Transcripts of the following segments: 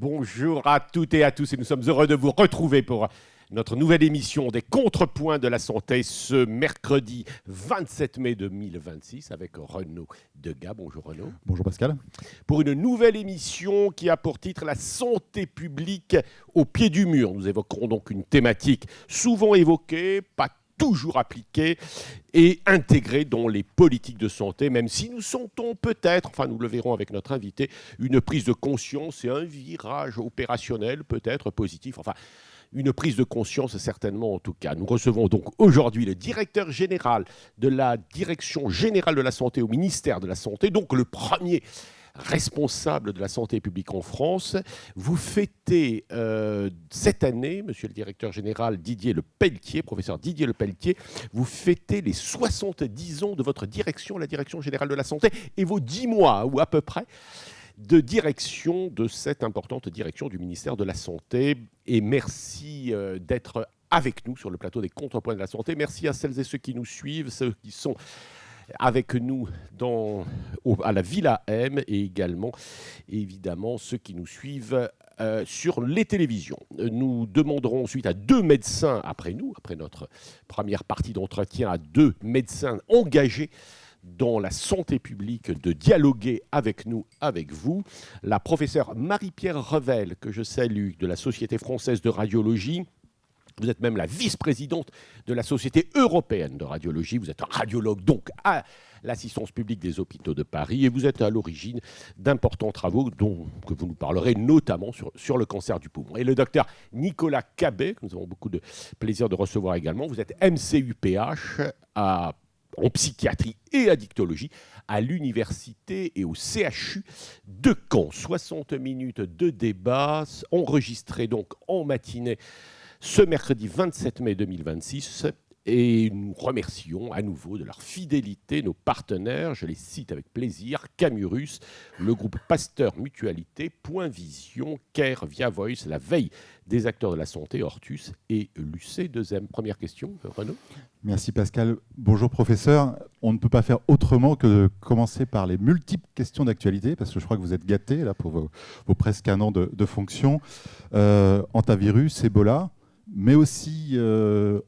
Bonjour à toutes et à tous et nous sommes heureux de vous retrouver pour notre nouvelle émission des contrepoints de la santé ce mercredi 27 mai 2026 avec Renaud Degas. Bonjour Renaud. Bonjour Pascal. Pour une nouvelle émission qui a pour titre la santé publique au pied du mur. Nous évoquerons donc une thématique souvent évoquée, pas toujours appliquée et intégrée dans les politiques de santé, même si nous sentons peut-être, enfin nous le verrons avec notre invité, une prise de conscience et un virage opérationnel peut-être positif, enfin une prise de conscience certainement en tout cas. Nous recevons donc aujourd'hui le directeur général de la Direction générale de la santé au ministère de la Santé, donc le premier responsable de la santé publique en France. Vous fêtez cette année, monsieur le directeur général Didier Lepelletier, professeur Didier Lepelletier, vous fêtez les 70 ans de votre direction, la Direction générale de la santé, et vos 10 mois, ou à peu près, de direction de cette importante direction du ministère de la Santé. Et merci d'être avec nous sur le plateau des contrepoints de la santé. Merci à celles et ceux qui nous suivent, ceux qui sont avec nous à la Villa M et également, évidemment, ceux qui nous suivent sur les télévisions. Nous demanderons ensuite à 2 médecins, après notre première partie d'entretien, à 2 médecins engagés dans la santé publique de dialoguer avec nous, avec vous. La professeure Marie-Pierre Revel, que je salue, de la Société française de radiologie. Vous êtes même la vice-présidente de la Société européenne de radiologie. Vous êtes radiologue donc à l'assistance publique des hôpitaux de Paris et vous êtes à l'origine d'importants travaux que vous nous parlerez notamment sur le cancer du poumon. Et le docteur Nicolas Cabet, que nous avons beaucoup de plaisir de recevoir également. Vous êtes MCUPH en psychiatrie et addictologie à l'université et au CHU de Caen. 60 minutes de débat enregistrés donc en matinée ce mercredi 27 mai 2026, et nous remercions à nouveau de leur fidélité nos partenaires, je les cite avec plaisir, Camurus, le groupe Pasteur Mutualité, Point Vision, Care Via Voice, la veille des acteurs de la santé, Hortus et l'UC2M. Première question, Renaud. Merci Pascal. Bonjour professeur. On ne peut pas faire autrement que de commencer par les multiples questions d'actualité, parce que je crois que vous êtes gâtés là, pour vos presque un an de fonction. Hantavirus, Ebola, mais aussi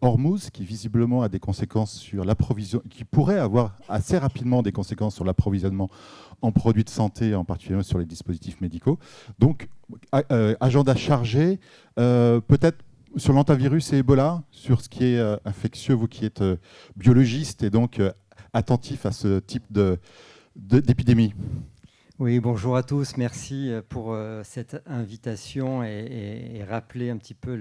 Hormuz, qui visiblement a des conséquences sur l'approvisionnement, qui pourrait avoir assez rapidement des conséquences sur l'approvisionnement en produits de santé, en particulier sur les dispositifs médicaux. Donc, agenda chargé, peut-être sur l'hantavirus et Ebola, sur ce qui est infectieux, vous qui êtes biologiste et donc attentif à ce type d'épidémie. Oui, bonjour à tous. Merci pour cette invitation et rappeler un petit peu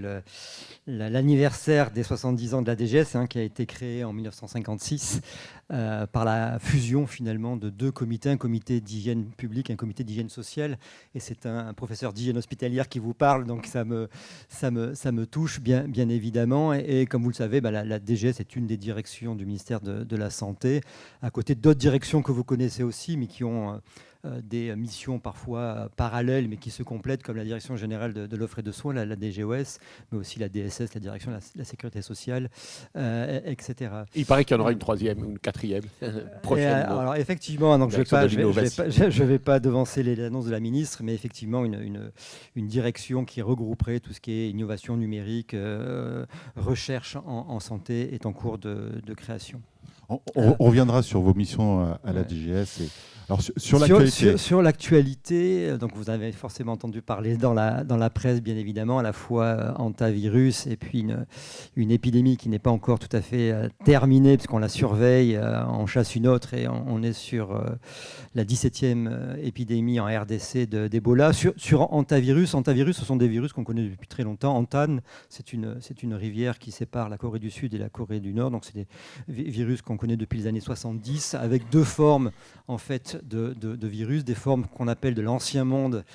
l'anniversaire des 70 ans de la DGS, qui a été créée en 1956 par la fusion finalement de 2 comités, un comité d'hygiène publique et un comité d'hygiène sociale. Et c'est un professeur d'hygiène hospitalière qui vous parle, donc ça me touche bien évidemment. Et comme vous le savez, la DGS est une des directions du ministère de la Santé, à côté d'autres directions que vous connaissez aussi, mais qui ont des missions parfois parallèles mais qui se complètent, comme la Direction générale de l'offre et de soins, la DGOS, mais aussi la DSS, la Direction de la sécurité sociale, etc. Il paraît qu'il y en aura une 3e ou une 4e prochainement. Alors effectivement, donc je ne vais pas devancer les annonces de la ministre, mais effectivement une direction qui regrouperait tout ce qui est innovation numérique, recherche en santé est en cours de création. On reviendra sur vos missions à la DGS. Alors sur l'actualité, donc vous avez forcément entendu parler dans la presse, bien évidemment, à la fois hantavirus et puis une épidémie qui n'est pas encore tout à fait terminée, puisqu'on la surveille, on chasse une autre et on est sur la 17e épidémie en RDC d'Ebola. Sur hantavirus, ce sont des virus qu'on connaît depuis très longtemps. Hantan, c'est une rivière qui sépare la Corée du Sud et la Corée du Nord, donc c'est des virus qu'on connaît depuis les années 70, avec 2 formes en fait de virus, des formes qu'on appelle de l'ancien monde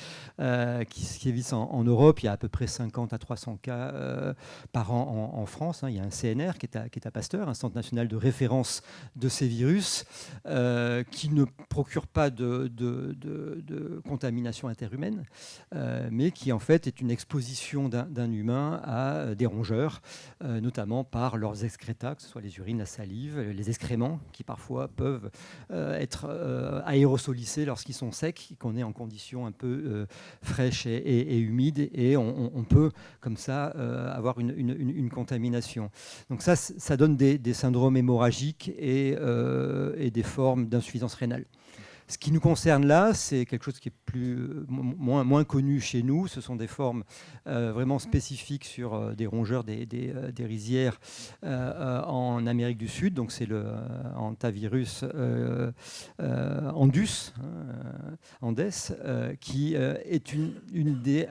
qui sévissent en Europe. Il y a à peu près 50 à 300 cas par an en France. Il y a un CNR qui est à Pasteur, un centre national de référence de ces virus, qui ne procure pas de contamination interhumaine, mais qui en fait est une exposition d'un humain à des rongeurs, notamment par leurs excrétas, que ce soit les urines, la salive, les d'excréments qui parfois peuvent être aérosolisés lorsqu'ils sont secs, qu'on est en conditions un peu fraîches et humides, et on peut comme ça avoir une contamination. Donc ça donne des syndromes hémorragiques et des formes d'insuffisance rénale. Ce qui nous concerne là, c'est quelque chose qui est moins connu chez nous. Ce sont des formes vraiment spécifiques sur des rongeurs, des rizières en Amérique du Sud. Donc c'est le hantavirus Andes, qui est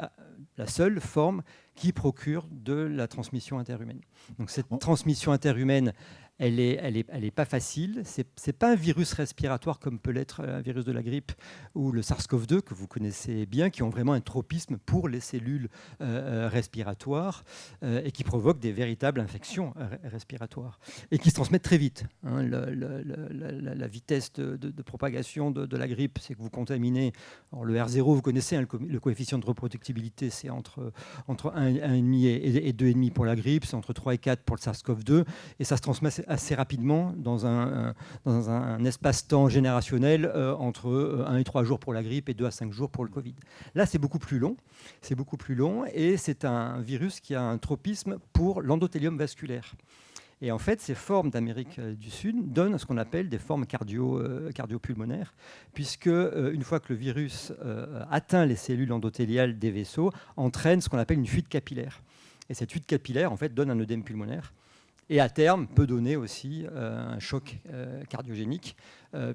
la seule forme qui procure de la transmission interhumaine. Donc cette transmission interhumaine, elle est pas facile. C'est pas un virus respiratoire comme peut l'être un virus de la grippe ou le SARS-CoV-2 que vous connaissez bien, qui ont vraiment un tropisme pour les cellules respiratoires et qui provoquent des véritables infections respiratoires et qui se transmettent très vite. La vitesse de propagation de la grippe, c'est que vous contaminez. Alors, le R0, vous connaissez, le coefficient de reproductibilité, c'est entre 1,5 et 2,5 pour la grippe, c'est entre 3 et 4 pour le SARS-CoV-2, et ça se transmet assez rapidement dans un espace-temps générationnel entre 1 et 3 jours pour la grippe et 2 à 5 jours pour le Covid. Là, c'est beaucoup plus long, et c'est un virus qui a un tropisme pour l'endothélium vasculaire. Et en fait, ces formes d'Amérique du Sud donnent ce qu'on appelle des formes cardiopulmonaires, puisque une fois que le virus atteint les cellules endothéliales des vaisseaux, entraîne ce qu'on appelle une fuite capillaire. Et cette fuite capillaire, en fait, donne un œdème pulmonaire. Et à terme, peut donner aussi un choc cardiogénique,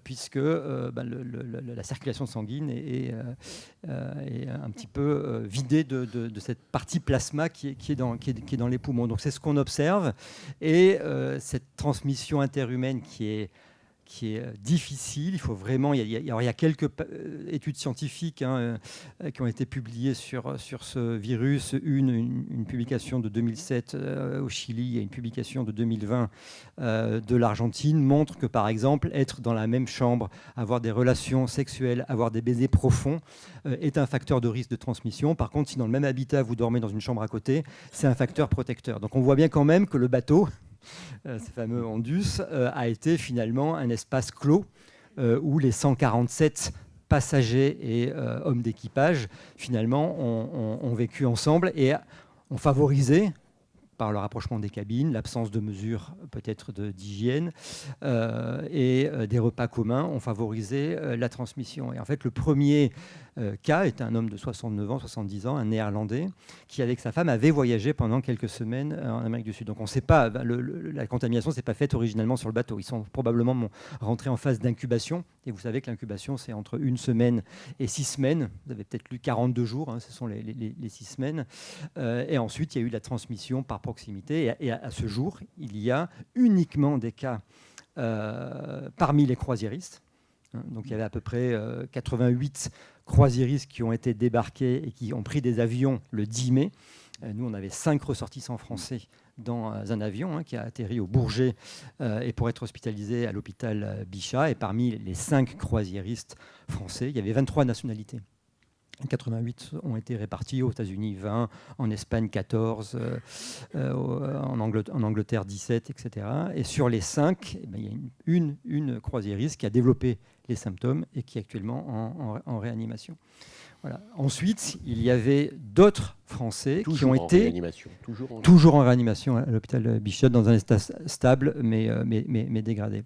puisque la circulation sanguine est un petit peu vidée de cette partie plasma qui est dans les poumons. Donc c'est ce qu'on observe. Et cette transmission interhumaine qui est difficile. Il faut vraiment. Il y a quelques études scientifiques qui ont été publiées sur ce virus. Une publication de 2007 au Chili et une publication de 2020 de l'Argentine montrent que, par exemple, être dans la même chambre, avoir des relations sexuelles, avoir des baisers profonds est un facteur de risque de transmission. Par contre, si dans le même habitat vous dormez dans une chambre à côté, c'est un facteur protecteur. Donc on voit bien quand même que le bateau, ce fameux Andus, a été finalement un espace clos où les 147 passagers et hommes d'équipage finalement ont vécu ensemble et ont favorisé, par le rapprochement des cabines, l'absence de mesures peut-être d'hygiène et des repas communs ont favorisé la transmission. Et en fait, le premier cas est un homme de 69 ans, 70 ans, un Néerlandais, qui avec sa femme avait voyagé pendant quelques semaines en Amérique du Sud. Donc on ne sait pas, la contamination ne s'est pas faite originalement sur le bateau. Ils sont probablement rentrés en phase d'incubation. Et vous savez que l'incubation, c'est entre 1 semaine et 6 semaines. Vous avez peut-être lu 42 jours, ce sont les 6 semaines. Et ensuite, il y a eu la transmission par proximité. Et à ce jour, il y a uniquement des cas parmi les croisiéristes. Donc il y avait à peu près 88 croisiéristes qui ont été débarqués et qui ont pris des avions le 10 mai. Nous, on avait 5 ressortissants français dans un avion qui a atterri au Bourget et pour être hospitalisé à l'hôpital Bichat. Et parmi les 5 croisiéristes français, il y avait 23 nationalités. 88 ont été répartis aux États-Unis, 20, en Espagne 14, en Angleterre 17, etc. Et sur les 5, il y a une croisiériste qui a développé les symptômes et qui est actuellement en réanimation. Voilà. Ensuite, il y avait d'autres Français qui ont été toujours en réanimation à l'hôpital Bichat dans un état stable mais dégradé.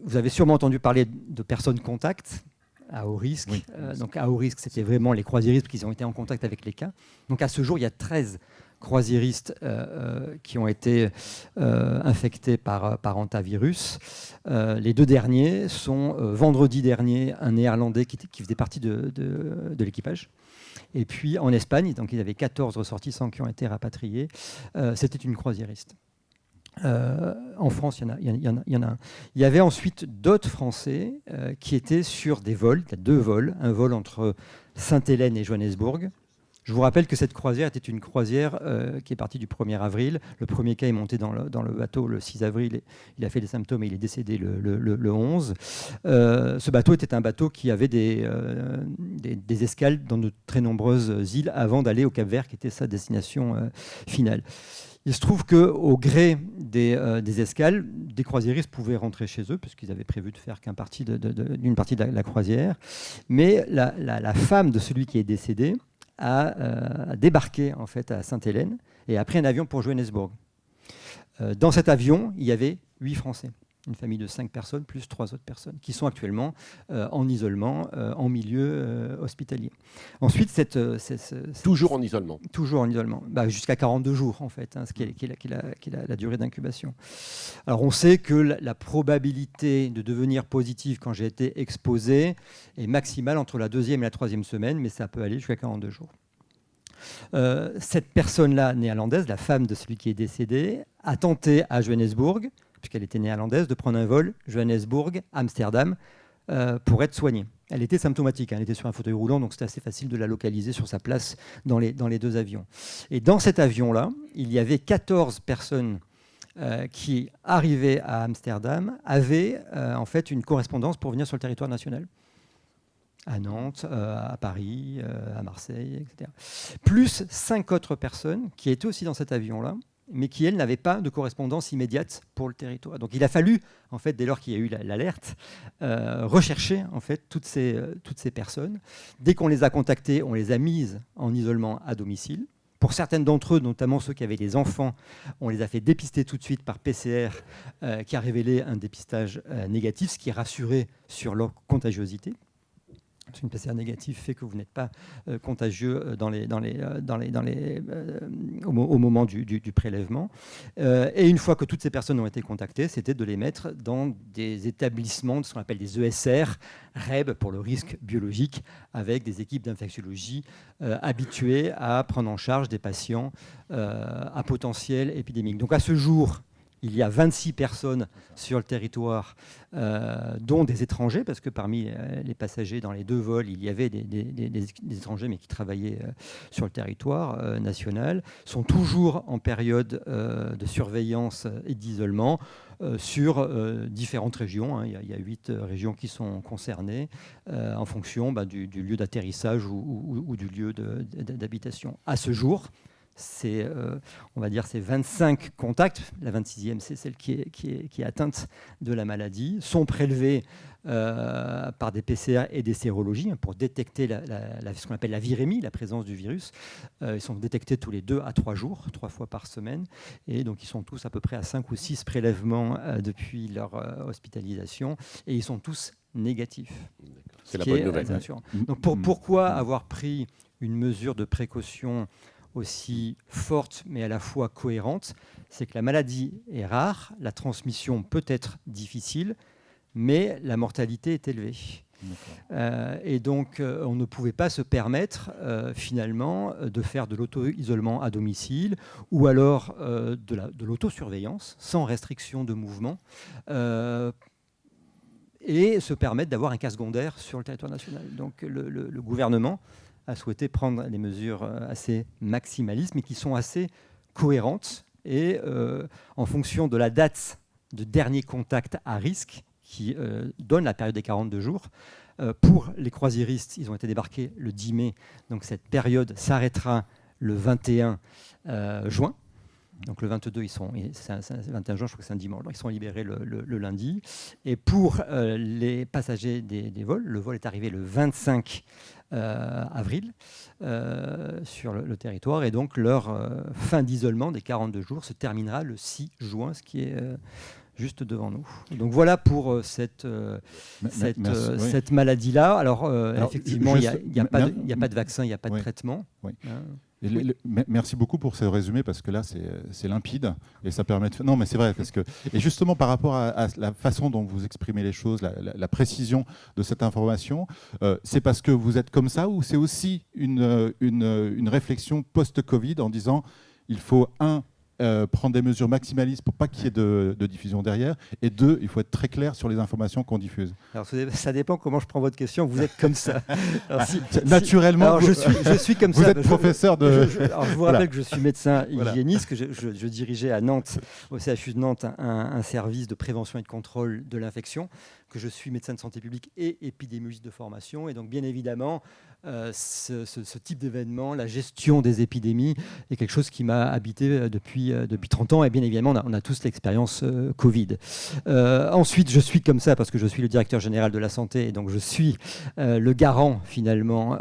Vous avez sûrement entendu parler de personnes contacts à haut risque. Oui. Donc à haut risque, c'était vraiment les croisiéristes qui ont été en contact avec les cas. Donc à ce jour, il y a 13 croisiéristes qui ont été infectés par hantavirus. Les 2 derniers sont vendredi dernier un Néerlandais qui faisait partie de l'équipage. Et puis en Espagne, donc il y avait 14 ressortissants qui ont été rapatriés. C'était une croisiériste. En France, il y en a un. Il y avait ensuite d'autres Français qui étaient sur des vols. Il y a 2 vols. Un vol entre Sainte-Hélène et Johannesburg. Je vous rappelle que cette croisière était une croisière qui est partie du 1er avril. Le premier cas est monté dans le bateau le 6 avril. Il a fait des symptômes et il est décédé le 11. Ce bateau était un bateau qui avait des escales dans de très nombreuses îles avant d'aller au Cap-Vert, qui était sa destination finale. Il se trouve qu'au gré des escales, des croisiéristes pouvaient rentrer chez eux, puisqu'ils avaient prévu de faire d'une partie de la croisière. Mais la femme de celui qui est décédé a débarqué en fait, à Sainte-Hélène et a pris un avion pour Johannesburg. Dans cet avion, il y avait 8 Français. Une famille de 5 personnes, plus 3 autres personnes, qui sont actuellement en isolement, en milieu hospitalier. Ensuite, toujours en isolement. Toujours en isolement, jusqu'à 42 jours, en fait, ce qui est la durée d'incubation. Alors, on sait que la probabilité de devenir positif quand j'ai été exposé est maximale entre la 2e et la 3e semaine, mais ça peut aller jusqu'à 42 jours. Cette personne-là, néerlandaise, la femme de celui qui est décédé, a tenté à Johannesburg, puisqu'elle était néerlandaise, de prendre un vol Johannesburg-Amsterdam pour être soignée. Elle était symptomatique, elle était sur un fauteuil roulant, donc c'était assez facile de la localiser sur sa place dans les 2 avions. Et dans cet avion-là, il y avait 14 personnes qui, arrivées à Amsterdam, avaient en fait une correspondance pour venir sur le territoire national. À Nantes, à Paris, à Marseille, etc. Plus 5 autres personnes qui étaient aussi dans cet avion-là, mais qui, elles, n'avaient pas de correspondance immédiate pour le territoire. Donc il a fallu, en fait, dès lors qu'il y a eu l'alerte, rechercher en fait, toutes ces personnes. Dès qu'on les a contactées, on les a mises en isolement à domicile. Pour certaines d'entre eux, notamment ceux qui avaient des enfants, on les a fait dépister tout de suite par PCR, qui a révélé un dépistage négatif, ce qui rassurait sur leur contagiosité. Une PCR négative fait que vous n'êtes pas contagieux au moment du prélèvement. Et une fois que toutes ces personnes ont été contactées, c'était de les mettre dans des établissements, ce qu'on appelle des ESR, REB pour le risque biologique, avec des équipes d'infectiologie habituées à prendre en charge des patients à potentiel épidémique. Donc à ce jour, il y a 26 personnes sur le territoire, dont des étrangers, parce que parmi les passagers dans les 2 vols, il y avait des étrangers, mais qui travaillaient sur le territoire national, sont toujours en période de surveillance et d'isolement sur différentes régions. Il y a 8 régions qui sont concernées en fonction du lieu d'atterrissage ou du lieu d'habitation. À ce jour, on va dire, ces 25 contacts, la 26e, c'est celle qui est atteinte de la maladie, sont prélevés par des PCR et des sérologies pour détecter ce qu'on appelle la virémie, la présence du virus. Ils sont détectés tous les 2 à 3 jours, 3 fois par semaine. Et donc, ils sont tous à peu près à 5 ou 6 prélèvements depuis leur hospitalisation. Et ils sont tous négatifs. C'est la bonne nouvelle. Donc, pourquoi avoir pris une mesure de précaution aussi forte, mais à la fois cohérente, c'est que la maladie est rare, la transmission peut être difficile, mais la mortalité est élevée. Et donc, on ne pouvait pas se permettre, finalement, de faire de l'auto-isolement à domicile ou alors de l'autosurveillance, sans restriction de mouvement, et se permettre d'avoir un cas secondaire sur le territoire national. Donc, le gouvernement a souhaité prendre des mesures assez maximalistes, mais qui sont assez cohérentes. Et en fonction de la date de dernier contact à risque, qui donne la période des 42 jours, pour les croisiéristes, ils ont été débarqués le 10 mai. Donc cette période s'arrêtera le 21 juin. Donc le 22, c'est 21 juin, je crois que c'est un dimanche. Donc ils sont libérés le lundi. Et pour les passagers des vols, le vol est arrivé le 25 avril sur le territoire. Et donc leur fin d'isolement des 42 jours se terminera le 6 juin, ce qui est juste devant nous. Donc voilà pour cette maladie-là. Alors effectivement, il n'y a pas de vaccin, il n'y a pas de traitement. Oui. Merci beaucoup pour ce résumé, parce que là c'est limpide et ça permet de... Non mais c'est vrai, parce que... Et justement par rapport à la façon dont vous exprimez les choses, la précision de cette information, c'est parce que vous êtes comme ça, ou c'est aussi une réflexion post-Covid en disant il faut prendre des mesures maximalistes pour pas qu'il y ait de diffusion derrière, et 2, il faut être très clair sur les informations qu'on diffuse. Alors ça dépend comment je prends votre question. Vous êt comme ça. Alors, naturellement, alors, je suis comme vous ça. Vous êtes professeur de... Alors, je vous rappelle que je suis médecin hygiéniste, que je dirigeais à Nantes, au CHU de Nantes, un service de prévention et de contrôle de l'infection, que je suis médecin de santé publique et épidémiologiste de formation. Et donc, bien évidemment, ce type d'événement, la gestion des épidémies, est quelque chose qui m'a habité depuis 30 ans. Et bien évidemment, on a tous l'expérience Covid. Ensuite, je suis comme ça parce que je suis le directeur général de la santé. Et donc, je suis le garant, finalement,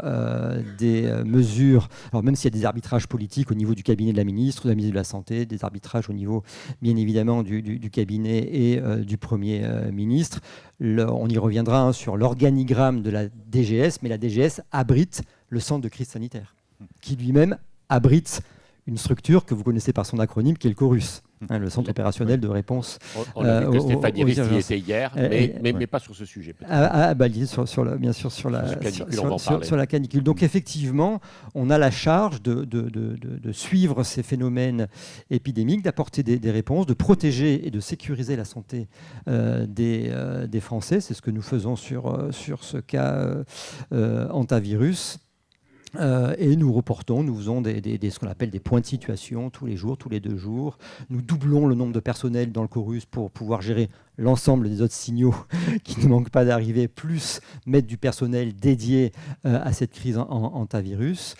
des mesures. Alors, même s'il y a des arbitrages politiques au niveau du cabinet de la ministre, de la ministre de la Santé, des arbitrages au niveau, bien évidemment, du cabinet et du Premier ministre. On y reviendra sur l'organigramme de la DGS, mais la DGS abrite le centre de crise sanitaire, qui lui-même abrite une structure que vous connaissez par son acronyme, qui est le CORUS, le centre opérationnel de réponse. On a vu que Stéphanie Rist y était hier, mais pas sur ce sujet. Bien sûr, sur la canicule. Donc effectivement, on a la charge de suivre ces phénomènes épidémiques, d'apporter des réponses, de protéger et de sécuriser la santé des Français. C'est ce que nous faisons sur ce cas hantavirus. Et nous reportons, nous faisons ce qu'on appelle des points de situation tous les jours, tous les 2 jours. Nous doublons le nombre de personnel dans le CORUS pour pouvoir gérer l'ensemble des autres signaux qui ne manquent pas d'arriver, plus mettre du personnel dédié à cette crise hantavirus,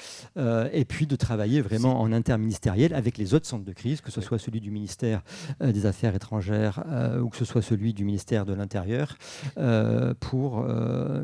et puis de travailler vraiment en interministériel avec les autres centres de crise, que ce soit celui du ministère des Affaires étrangères ou que ce soit celui du ministère de l'Intérieur, pour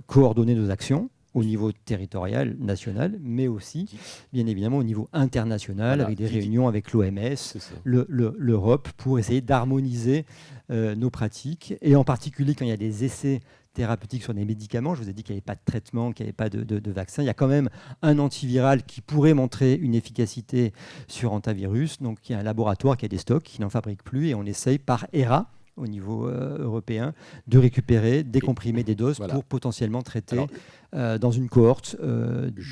coordonner nos actions au niveau territorial, national, mais aussi, bien évidemment, au niveau international, avec des réunions avec l'OMS, l'Europe, pour essayer d'harmoniser nos pratiques, et en particulier quand il y a des essais thérapeutiques sur des médicaments. Je vous ai dit qu'il n'y avait pas de traitement, qu'il n'y avait pas de vaccin. Il y a quand même un antiviral qui pourrait montrer une efficacité sur hantavirus. Donc, il y a un laboratoire qui a des stocks, qui n'en fabrique plus, et on essaye par HERA, au niveau européen, de récupérer, décomprimer des doses pour potentiellement traiter dans une cohorte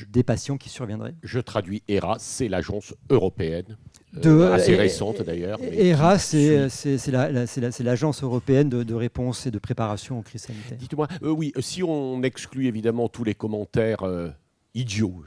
des patients qui surviendraient. Je traduis HERA, c'est l'agence européenne, assez récente d'ailleurs. HERA, c'est l'agence européenne de réponse et de préparation aux crises sanitaires. Dites-moi, oui, si on exclut évidemment tous les commentaires idiots,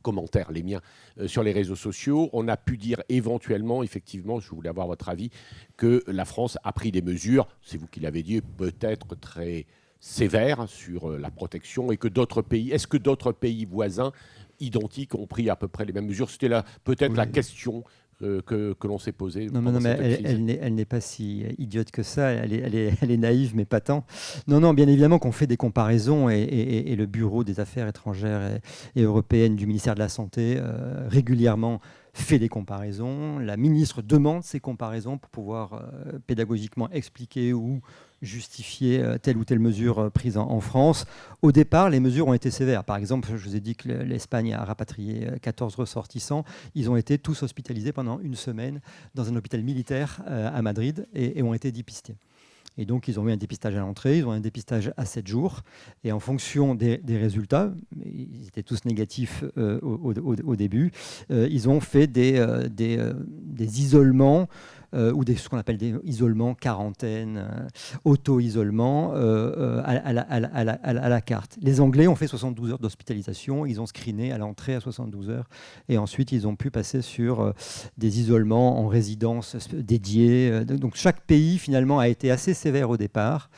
commentaires, les miens, sur les réseaux sociaux, on a pu dire éventuellement, effectivement, je voulais avoir votre avis, que la France a pris des mesures, c'est vous qui l'avez dit, peut-être très sévères sur la protection, et que d'autres pays, est-ce que d'autres pays voisins identiques ont pris à peu près les mêmes mesures? C'était peut-être la question que l'on s'est posée. Non, mais elle n'est pas si idiote que ça. Elle est naïve, mais pas tant. Non, bien évidemment qu'on fait des comparaisons, et le Bureau des Affaires étrangères et européennes du ministère de la Santé régulièrement fait des comparaisons. La ministre demande ces comparaisons pour pouvoir pédagogiquement expliquer ou justifier telle ou telle mesure prise en France. Au départ, les mesures ont été sévères. Par exemple, je vous ai dit que l'Espagne a rapatrié 14 ressortissants. Ils ont été tous hospitalisés pendant 1 semaine dans un hôpital militaire à Madrid et ont été dépistés. Et donc, ils ont eu un dépistage à l'entrée, ils ont eu un dépistage à 7 jours. Et en fonction des résultats, ils étaient tous négatifs au début, ils ont fait des isolements ou ce qu'on appelle des isolements, quarantaine, auto-isolement à la carte. Les Anglais ont fait 72 heures d'hospitalisation, ils ont screené à l'entrée à 72 heures, et ensuite ils ont pu passer sur des isolements en résidence dédiés. Donc chaque pays finalement a été assez sévère au départ,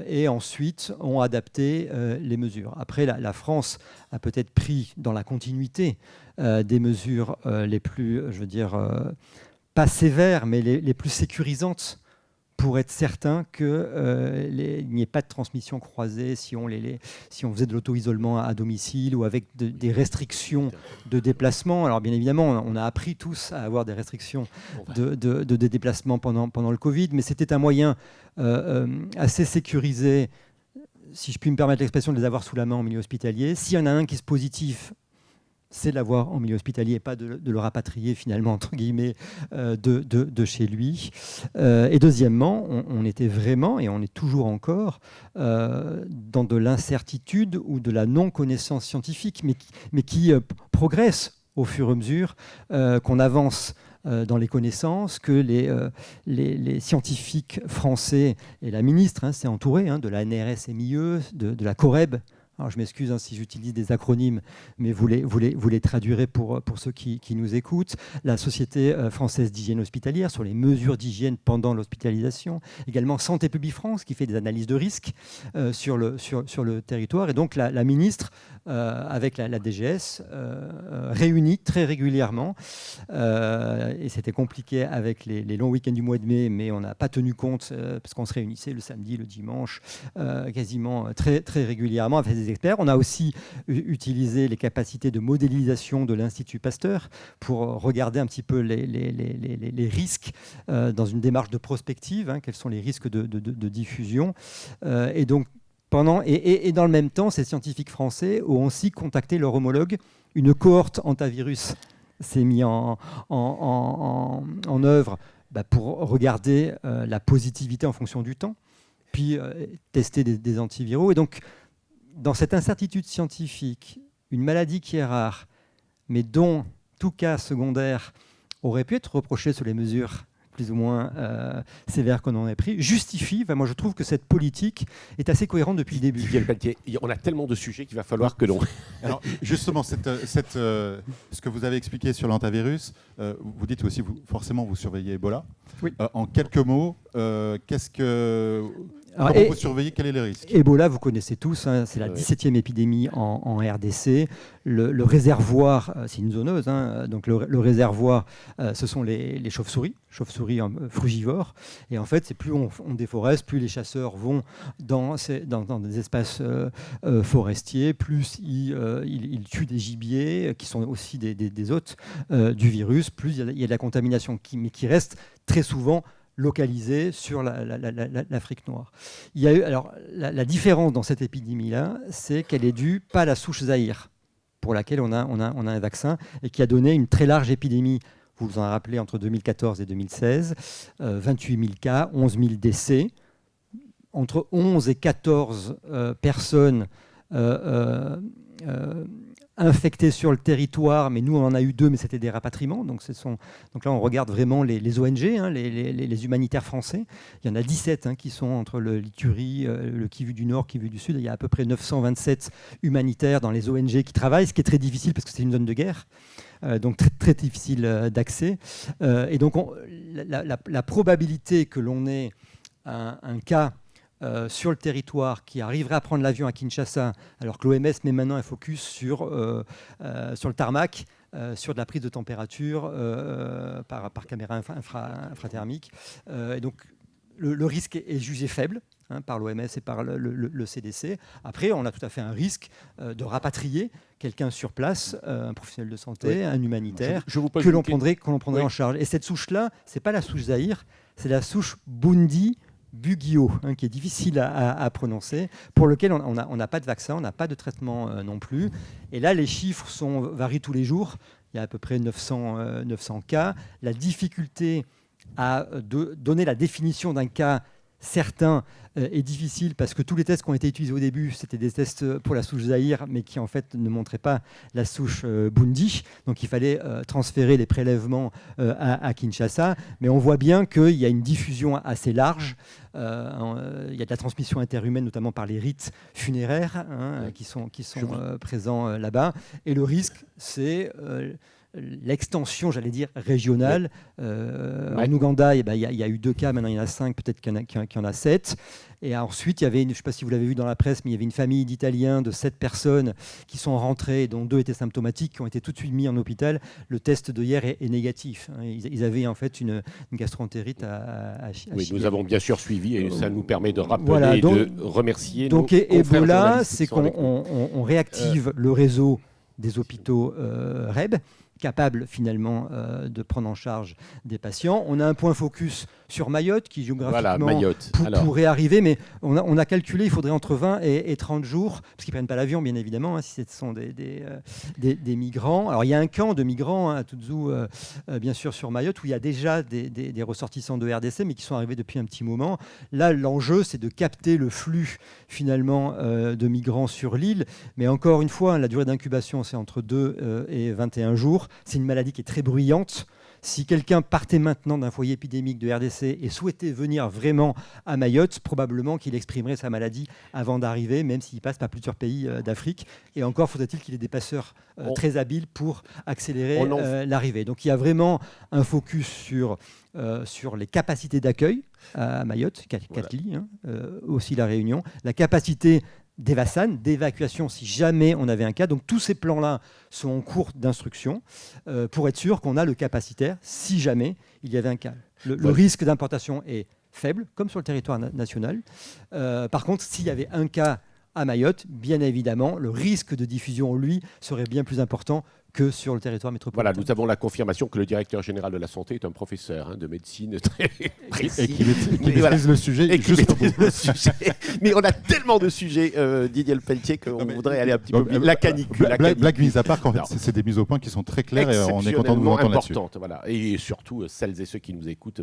et ensuite ont adapté les mesures. Après, la France a peut-être pris dans la continuité des mesures les plus, pas sévères, mais les plus sécurisantes, pour être certain qu'il n'y ait pas de transmission croisée si on faisait de l'auto-isolement à domicile, ou avec des restrictions de déplacement. Alors bien évidemment, on a appris tous à avoir des restrictions de déplacement pendant le Covid, mais c'était un moyen assez sécurisé, si je puis me permettre l'expression, de les avoir sous la main en milieu hospitalier. S'il y en a un qui est positif, c'est de l'avoir en milieu hospitalier et pas de le rapatrier finalement, entre guillemets, de chez lui. Et deuxièmement, on était vraiment, et on est toujours encore, dans de l'incertitude ou de la non-connaissance scientifique, mais qui progresse au fur et à mesure qu'on avance dans les connaissances, que les scientifiques français, et la ministre s'est entourée de la NRS-MIE, de la COREB, Alors je m'excuse si j'utilise des acronymes, mais vous les traduirez pour ceux qui nous écoutent. La Société française d'hygiène hospitalière sur les mesures d'hygiène pendant l'hospitalisation. Également Santé publique France qui fait des analyses de risque sur le territoire. Et donc la ministre, avec la DGS, réunit très régulièrement. Et c'était compliqué avec les longs week-ends du mois de mai, mais on n'a pas tenu compte parce qu'on se réunissait le samedi, le dimanche, quasiment très, très régulièrement avec des experts. On a aussi utilisé les capacités de modélisation de l'Institut Pasteur pour regarder un petit peu les risques dans une démarche de prospective, quels sont les risques de diffusion. Et donc, et dans le même temps, ces scientifiques français ont aussi contacté leur homologue. Une cohorte antivirus s'est mise en œuvre pour regarder la positivité en fonction du temps, puis tester des antiviraux. Et donc, dans cette incertitude scientifique, une maladie qui est rare, mais dont tout cas secondaire aurait pu être reproché sur les mesures plus ou moins sévères qu'on en a pris, justifie, moi je trouve que cette politique est assez cohérente depuis le début. On a tellement de sujets qu'il va falloir que l'on... Alors justement, ce que vous avez expliqué sur l'antivirus, vous dites aussi, forcément vous surveillez Ebola. Oui. En quelques mots, comment vous surveillez, quel est le risque? Ebola, vous connaissez tous, c'est la 17e épidémie en RDC. Le réservoir, c'est une zoonose, donc le réservoir, ce sont les chauves-souris frugivores. Et en fait, c'est plus on déforeste, plus les chasseurs vont dans des espaces forestiers, plus ils tuent des gibiers, qui sont aussi des hôtes du virus, plus il y a de la contamination, mais qui reste très souvent localisée sur l'Afrique noire. Il y a eu, alors, la différence dans cette épidémie-là, c'est qu'elle est due pas à la souche Zaïre, pour laquelle on a un vaccin, et qui a donné une très large épidémie. Vous vous en rappelez, entre 2014 et 2016, 28 000 cas, 11 000 décès, entre 11 et 14 personnes infectés sur le territoire, mais nous on en a eu 2, mais c'était des rapatriements. Donc là on regarde vraiment les ONG, les humanitaires français. Il y en a 17 qui sont entre le Liturie, le Kivu du Nord, Kivu du Sud. Il y a à peu près 927 humanitaires dans les ONG qui travaillent, ce qui est très difficile parce que c'est une zone de guerre. Donc très, très difficile d'accès. Et donc la probabilité que l'on ait un cas sur le territoire qui arriverait à prendre l'avion à Kinshasa, alors que l'OMS met maintenant un focus sur le tarmac, sur de la prise de température par caméra infrathermique. Et donc le risque est jugé faible par l'OMS et par le CDC. Après, on a tout à fait un risque de rapatrier quelqu'un sur place, un professionnel de santé, un humanitaire, que l'on prendrait en charge. Et cette souche-là, ce n'est pas la souche Zaïre, c'est la souche Bundi Bugio, qui est difficile à prononcer, pour lequel on n'a pas de vaccin, on n'a pas de traitement non plus. Et là, les chiffres varient tous les jours. Il y a à peu près 900 cas. La difficulté à donner la définition d'un cas certain est difficile parce que tous les tests qui ont été utilisés au début, c'était des tests pour la souche Zaïre, mais qui en fait ne montraient pas la souche Bundi. Donc il fallait transférer les prélèvements à Kinshasa. Mais on voit bien qu'il y a une diffusion assez large. Il y a de la transmission interhumaine, notamment par les rites funéraires qui sont présents là-bas. Et le risque, c'est l'extension, j'allais dire, régionale. En Ouganda, il y a eu 2 cas, maintenant il y en a 5, peut-être qu'il y en a 7. Et ensuite, il y avait, je ne sais pas si vous l'avez vu dans la presse, mais il y avait une famille d'Italiens de 7 personnes qui sont rentrées, dont 2 étaient symptomatiques, qui ont été tout de suite mis en hôpital. Le test de hier est négatif. Ils avaient en fait une gastroentérite à Oui, nous avons bien sûr suivi et ça nous permet de rappeler voilà, donc, et de remercier donc, nos Ebola, c'est qu'on réactive le réseau des hôpitaux REB, capable finalement de prendre en charge des patients. On a un point focus sur Mayotte qui géographiquement pourrait arriver, mais on a calculé il faudrait entre 20 et 30 jours, parce qu'ils ne prennent pas l'avion bien évidemment, si ce sont des migrants. Alors il y a un camp de migrants à Tuzu, bien sûr sur Mayotte, où il y a déjà des ressortissants de RDC, mais qui sont arrivés depuis un petit moment. Là l'enjeu c'est de capter le flux finalement de migrants sur l'île, mais encore une fois la durée d'incubation c'est entre 2 et 21 jours. C'est une maladie qui est très bruyante. Si quelqu'un partait maintenant d'un foyer épidémique de RDC et souhaitait venir vraiment à Mayotte, probablement qu'il exprimerait sa maladie avant d'arriver, même s'il passe par plusieurs pays d'Afrique. Et encore faudrait-il qu'il ait des passeurs très habiles pour accélérer l'arrivée. Donc il y a vraiment un focus sur les capacités d'accueil à Mayotte, 4 lits, aussi la Réunion, la capacité d'évacuation si jamais on avait un cas. Donc tous ces plans-là sont en cours d'instruction pour être sûr qu'on a le capacitaire si jamais il y avait un cas. Le risque d'importation est faible, comme sur le territoire national. Par contre, s'il y avait un cas à Mayotte, bien évidemment, le risque de diffusion, lui, serait bien plus important que sur le territoire métropolitain. Voilà, nous avons la confirmation que le directeur général de la santé est un professeur de médecine très précis. Et qui maîtrise le sujet. Mais on a tellement de sujets, Didier Lepelletier, qu'on voudrait aller un petit peu plus. La canicule. Blague mise à part, en fait, c'est des mises au point qui sont très claires et on est content de vous entendre là-dessus. Voilà. Et surtout, celles et ceux qui nous écoutent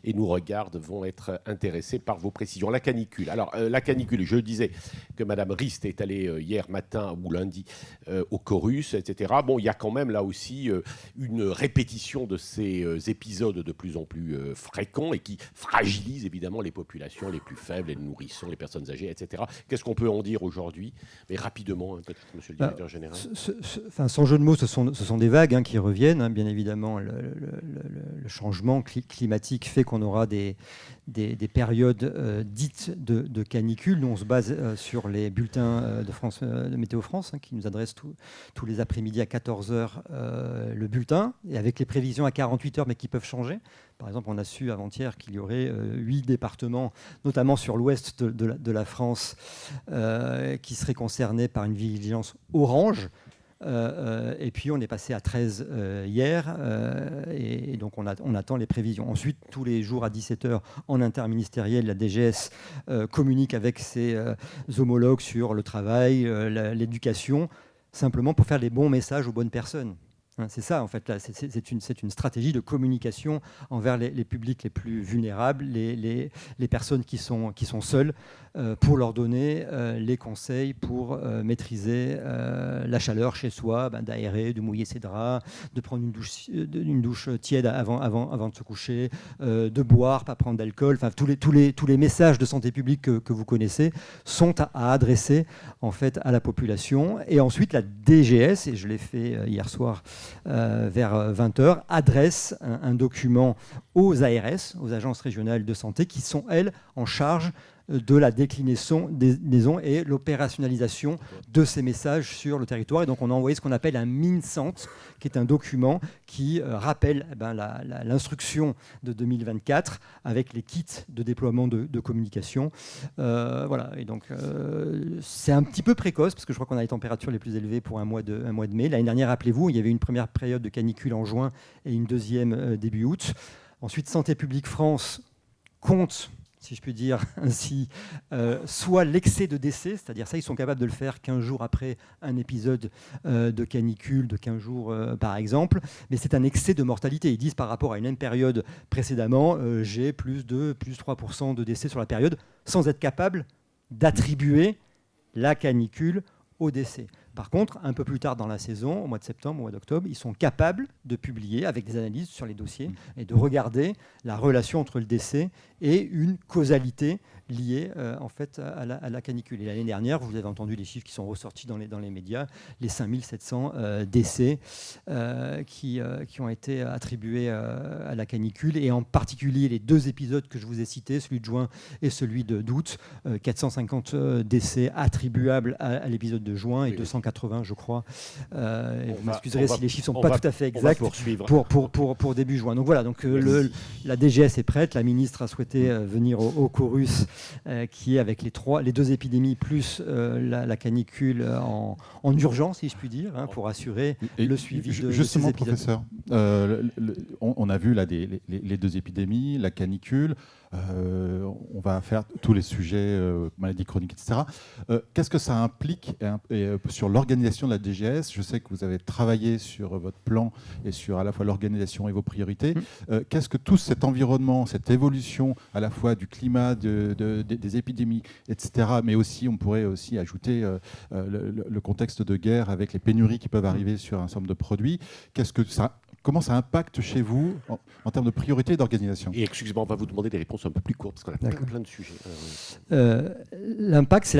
et nous regardent vont être intéressés par vos précisions. La canicule. Alors, la canicule, je disais que Mme Rist est allée hier matin ou lundi au Chorus, etc. Bon, il y a quand même là aussi une répétition de ces épisodes de plus en plus fréquents et qui fragilisent évidemment les populations les plus faibles, les nourrissons, les personnes âgées, etc. Qu'est-ce qu'on peut en dire aujourd'hui? Mais rapidement, peut-être, monsieur le directeur général. Sans jeu de mots, ce sont des vagues qui reviennent. Bien évidemment, le changement climatique fait qu'on aura des périodes dites de canicule. Nous, on se base sur les bulletins de Météo France qui nous adressent tous les après-midi à 14h le bulletin, et avec les prévisions à 48 heures, mais qui peuvent changer. Par exemple, on a su avant-hier qu'il y aurait 8 départements, notamment sur l'ouest de la France, qui seraient concernés par une vigilance orange. Et puis on est passé à 13 hier, et donc on attend les prévisions. Ensuite, tous les jours à 17h, en interministériel, la DGS communique avec ses homologues sur le travail, l'éducation, simplement pour faire les bons messages aux bonnes personnes. C'est ça, en fait, là, c'est une stratégie de communication envers les publics les plus vulnérables, les personnes qui sont seules, pour leur donner les conseils pour maîtriser la chaleur chez soi, d'aérer, de mouiller ses draps, de prendre une douche tiède avant de se coucher, de boire, pas prendre d'alcool. Enfin, tous les messages de santé publique que vous connaissez sont à adresser en fait à la population. Et ensuite, la DGS, et je l'ai fait hier soir, vers 20h, adresse un document aux ARS, aux agences régionales de santé, qui sont, elles, en charge de la déclinaison et l'opérationnalisation de ces messages sur le territoire. Et donc on a envoyé ce qu'on appelle un MinSant, qui est un document qui rappelle l'instruction de 2024 avec les kits de déploiement de communication. Voilà. Et donc c'est un petit peu précoce, parce que je crois qu'on a les températures les plus élevées pour un mois de mai. L'année dernière, rappelez-vous, il y avait une première période de canicule en juin et une deuxième début août. Ensuite, Santé publique France compte, si je puis dire ainsi, soit l'excès de décès, c'est-à-dire ça, ils sont capables de le faire 15 jours après un épisode de canicule de 15 jours, par exemple, mais c'est un excès de mortalité. Ils disent par rapport à une même période précédemment, j'ai plus 3% de décès sur la période, sans être capable d'attribuer la canicule au décès. Par contre, un peu plus tard dans la saison, au mois de septembre, au mois d'octobre, ils sont capables de publier avec des analyses sur les dossiers et de regarder la relation entre le décès et une causalité liée en fait à la canicule. Et l'année dernière, vous avez entendu les chiffres qui sont ressortis dans les médias, les 5700 décès qui ont été attribués à la canicule, et en particulier les deux épisodes que je vous ai cités, celui de juin et celui d'août, 450 décès attribuables à l'épisode de juin et 280, je crois. Vous m'excuserez si les chiffres ne sont pas tout à fait exacts pour début juin. Donc voilà, donc, la DGS est prête, la ministre a souhaité venir au Chorus, qui est avec les deux épidémies plus la canicule en urgence, si je puis dire, pour assurer le suivi de ces épisodes. Professeur, on a vu là les deux épidémies, la canicule. On va faire tous les sujets, maladies chroniques, etc. Qu'est-ce que ça implique sur l'organisation de la DGS? Je sais que vous avez travaillé sur votre plan et sur à la fois l'organisation et vos priorités. Qu'est-ce que tout cet environnement, cette évolution à la fois du climat, des épidémies, etc., mais aussi, on pourrait aussi ajouter le contexte de guerre avec les pénuries qui peuvent arriver sur un certain nombre de produits, qu'est-ce que ça comment ça impacte chez vous en termes de priorité et d'organisation? Et excusez-moi, on va vous demander des réponses un peu plus courtes, parce qu'on a plein de sujets. L'impact,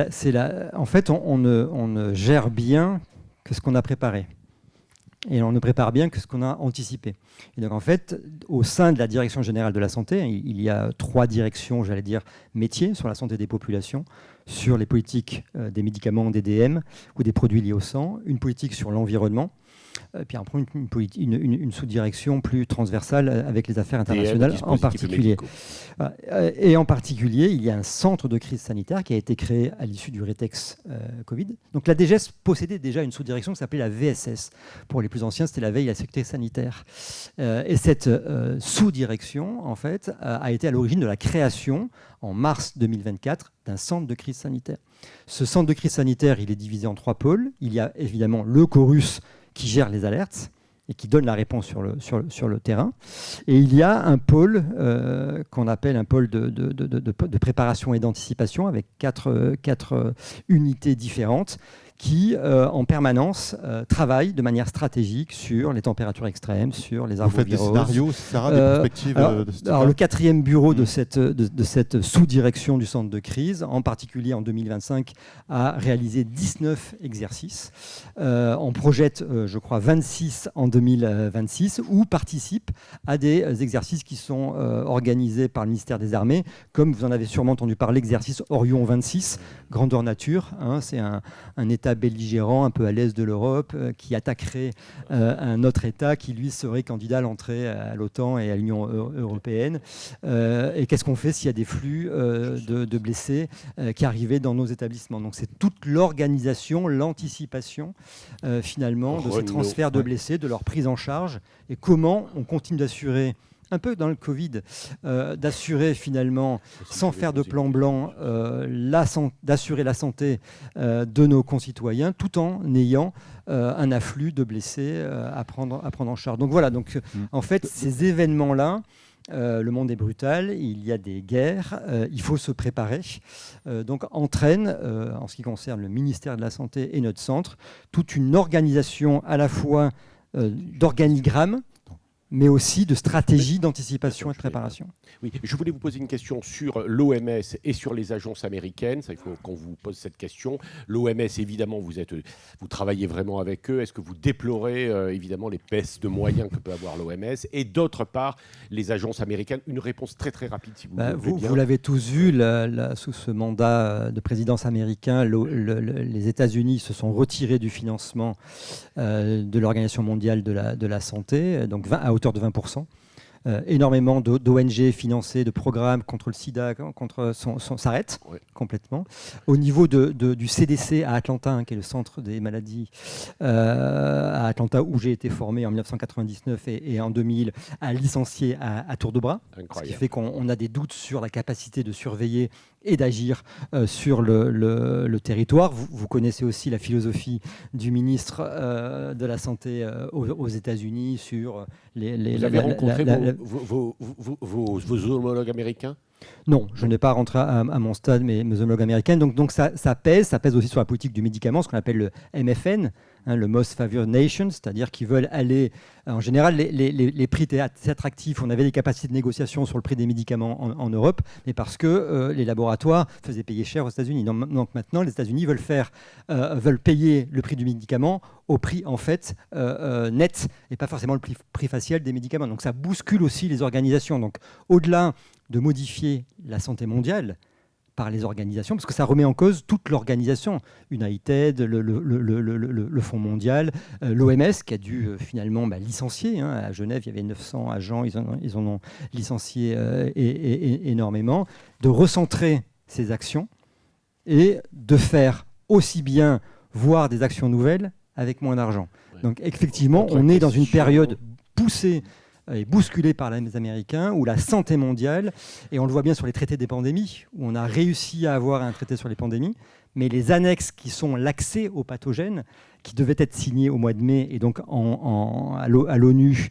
en fait, on ne gère bien que ce qu'on a préparé. Et on ne prépare bien que ce qu'on a anticipé. Et donc en fait, au sein de la Direction générale de la santé, il y a 3 directions, j'allais dire, métiers sur la santé des populations, sur les politiques des médicaments, des DM ou des produits liés au sang, une politique sur l'environnement, puis après une sous-direction plus transversale avec les affaires internationales en particulier. Et en particulier, il y a un centre de crise sanitaire qui a été créé à l'issue du rétex Covid. Donc la DGS possédait déjà une sous-direction qui s'appelait la VSS. Pour les plus anciens, c'était la veille à la sécurité sanitaire. Et cette sous-direction, en fait, a été à l'origine de la création, en mars 2024, d'un centre de crise sanitaire. Ce centre de crise sanitaire, il est divisé en 3 pôles. Il y a évidemment le Chorus qui gère les alertes et qui donne la réponse sur le terrain. Et il y a un pôle qu'on appelle un pôle de préparation et d'anticipation avec 4 unités différentes qui, en permanence, travaillent de manière stratégique sur les températures extrêmes, sur les arboviroses. Vous faites des scénarios, Sarah, des perspectives de ce type-là ? Alors, le 4e bureau de cette sous-direction du centre de crise, en particulier en 2025, a réalisé 19 exercices. On projette, je crois, 26 en 2026, où participent à des exercices qui sont organisés par le ministère des Armées, comme vous en avez sûrement entendu parler, l'exercice Orion 26, grandeur nature. C'est un État belligérant un peu à l'est de l'Europe qui attaquerait un autre État qui, lui, serait candidat à l'entrée à l'OTAN et à l'Union européenne. Et qu'est-ce qu'on fait s'il y a des flux de blessés qui arrivaient dans nos établissements? Donc c'est toute l'organisation, l'anticipation finalement de ces transferts de blessés, de leur prise en charge et comment on continue d'assurer, un peu dans le Covid, d'assurer finalement, sans faire de plan blanc, d'assurer la santé de nos concitoyens, tout en ayant un afflux de blessés à prendre en charge. Donc voilà, en fait, ces événements-là, le monde est brutal, il y a des guerres, il faut se préparer. Donc entraîne, en ce qui concerne le ministère de la Santé et notre centre, toute une organisation à la fois d'organigramme, mais aussi de stratégie d'anticipation et de préparation. Oui, je voulais vous poser une question sur l'OMS et sur les agences américaines. Ça, il faut qu'on vous pose cette question. L'OMS, évidemment, vous travaillez vraiment avec eux. Est-ce que vous déplorez évidemment les baisses de moyens que peut avoir l'OMS? Et d'autre part, les agences américaines. Une réponse très très rapide, si vous voulez bien. Vous l'avez tous vu, sous ce mandat de présidence américain, les États-Unis se sont retirés du financement de l'Organisation mondiale de la santé, donc à hauteur de 20%. Énormément d'ONG financées, de programmes contre le sida, s'arrêtent complètement. Au niveau du CDC à Atlanta, qui est le centre des maladies à Atlanta, où j'ai été formé en 1999 et en 2000, a licencié à tour de bras. Incroyable. Ce qui fait qu'on a des doutes sur la capacité de surveiller et d'agir sur le territoire. Vous connaissez aussi la philosophie du ministre de la Santé aux États-Unis sur Vous avez rencontré vos homologues américains? Non, je n'ai pas rentré à mon stade mes homologues américains. Donc ça pèse aussi sur la politique du médicament, ce qu'on appelle le MFN, le Most Favored Nation, c'est-à-dire qu'ils veulent aller... En général, les prix étaient assez attractifs. On avait des capacités de négociation sur le prix des médicaments en Europe, mais parce que les laboratoires faisaient payer cher aux États-Unis. Donc maintenant, les États-Unis veulent payer le prix du médicament au prix en fait net et pas forcément le prix facial des médicaments. Donc ça bouscule aussi les organisations. Donc au-delà de modifier la santé mondiale par les organisations, parce que ça remet en cause toute l'organisation, United, le Fonds mondial, l'OMS qui a dû finalement licencier. À Genève, il y avait 900 agents, ils en ont licencié énormément, de recentrer ces actions et de faire aussi bien voir des actions nouvelles avec moins d'argent. Ouais. Donc effectivement, on est dans une période poussée et bousculé par les Américains, ou la santé mondiale, et on le voit bien sur les traités des pandémies, où on a réussi à avoir un traité sur les pandémies, mais les annexes qui sont l'accès aux pathogènes, qui devaient être signées au mois de mai, et donc à l'ONU,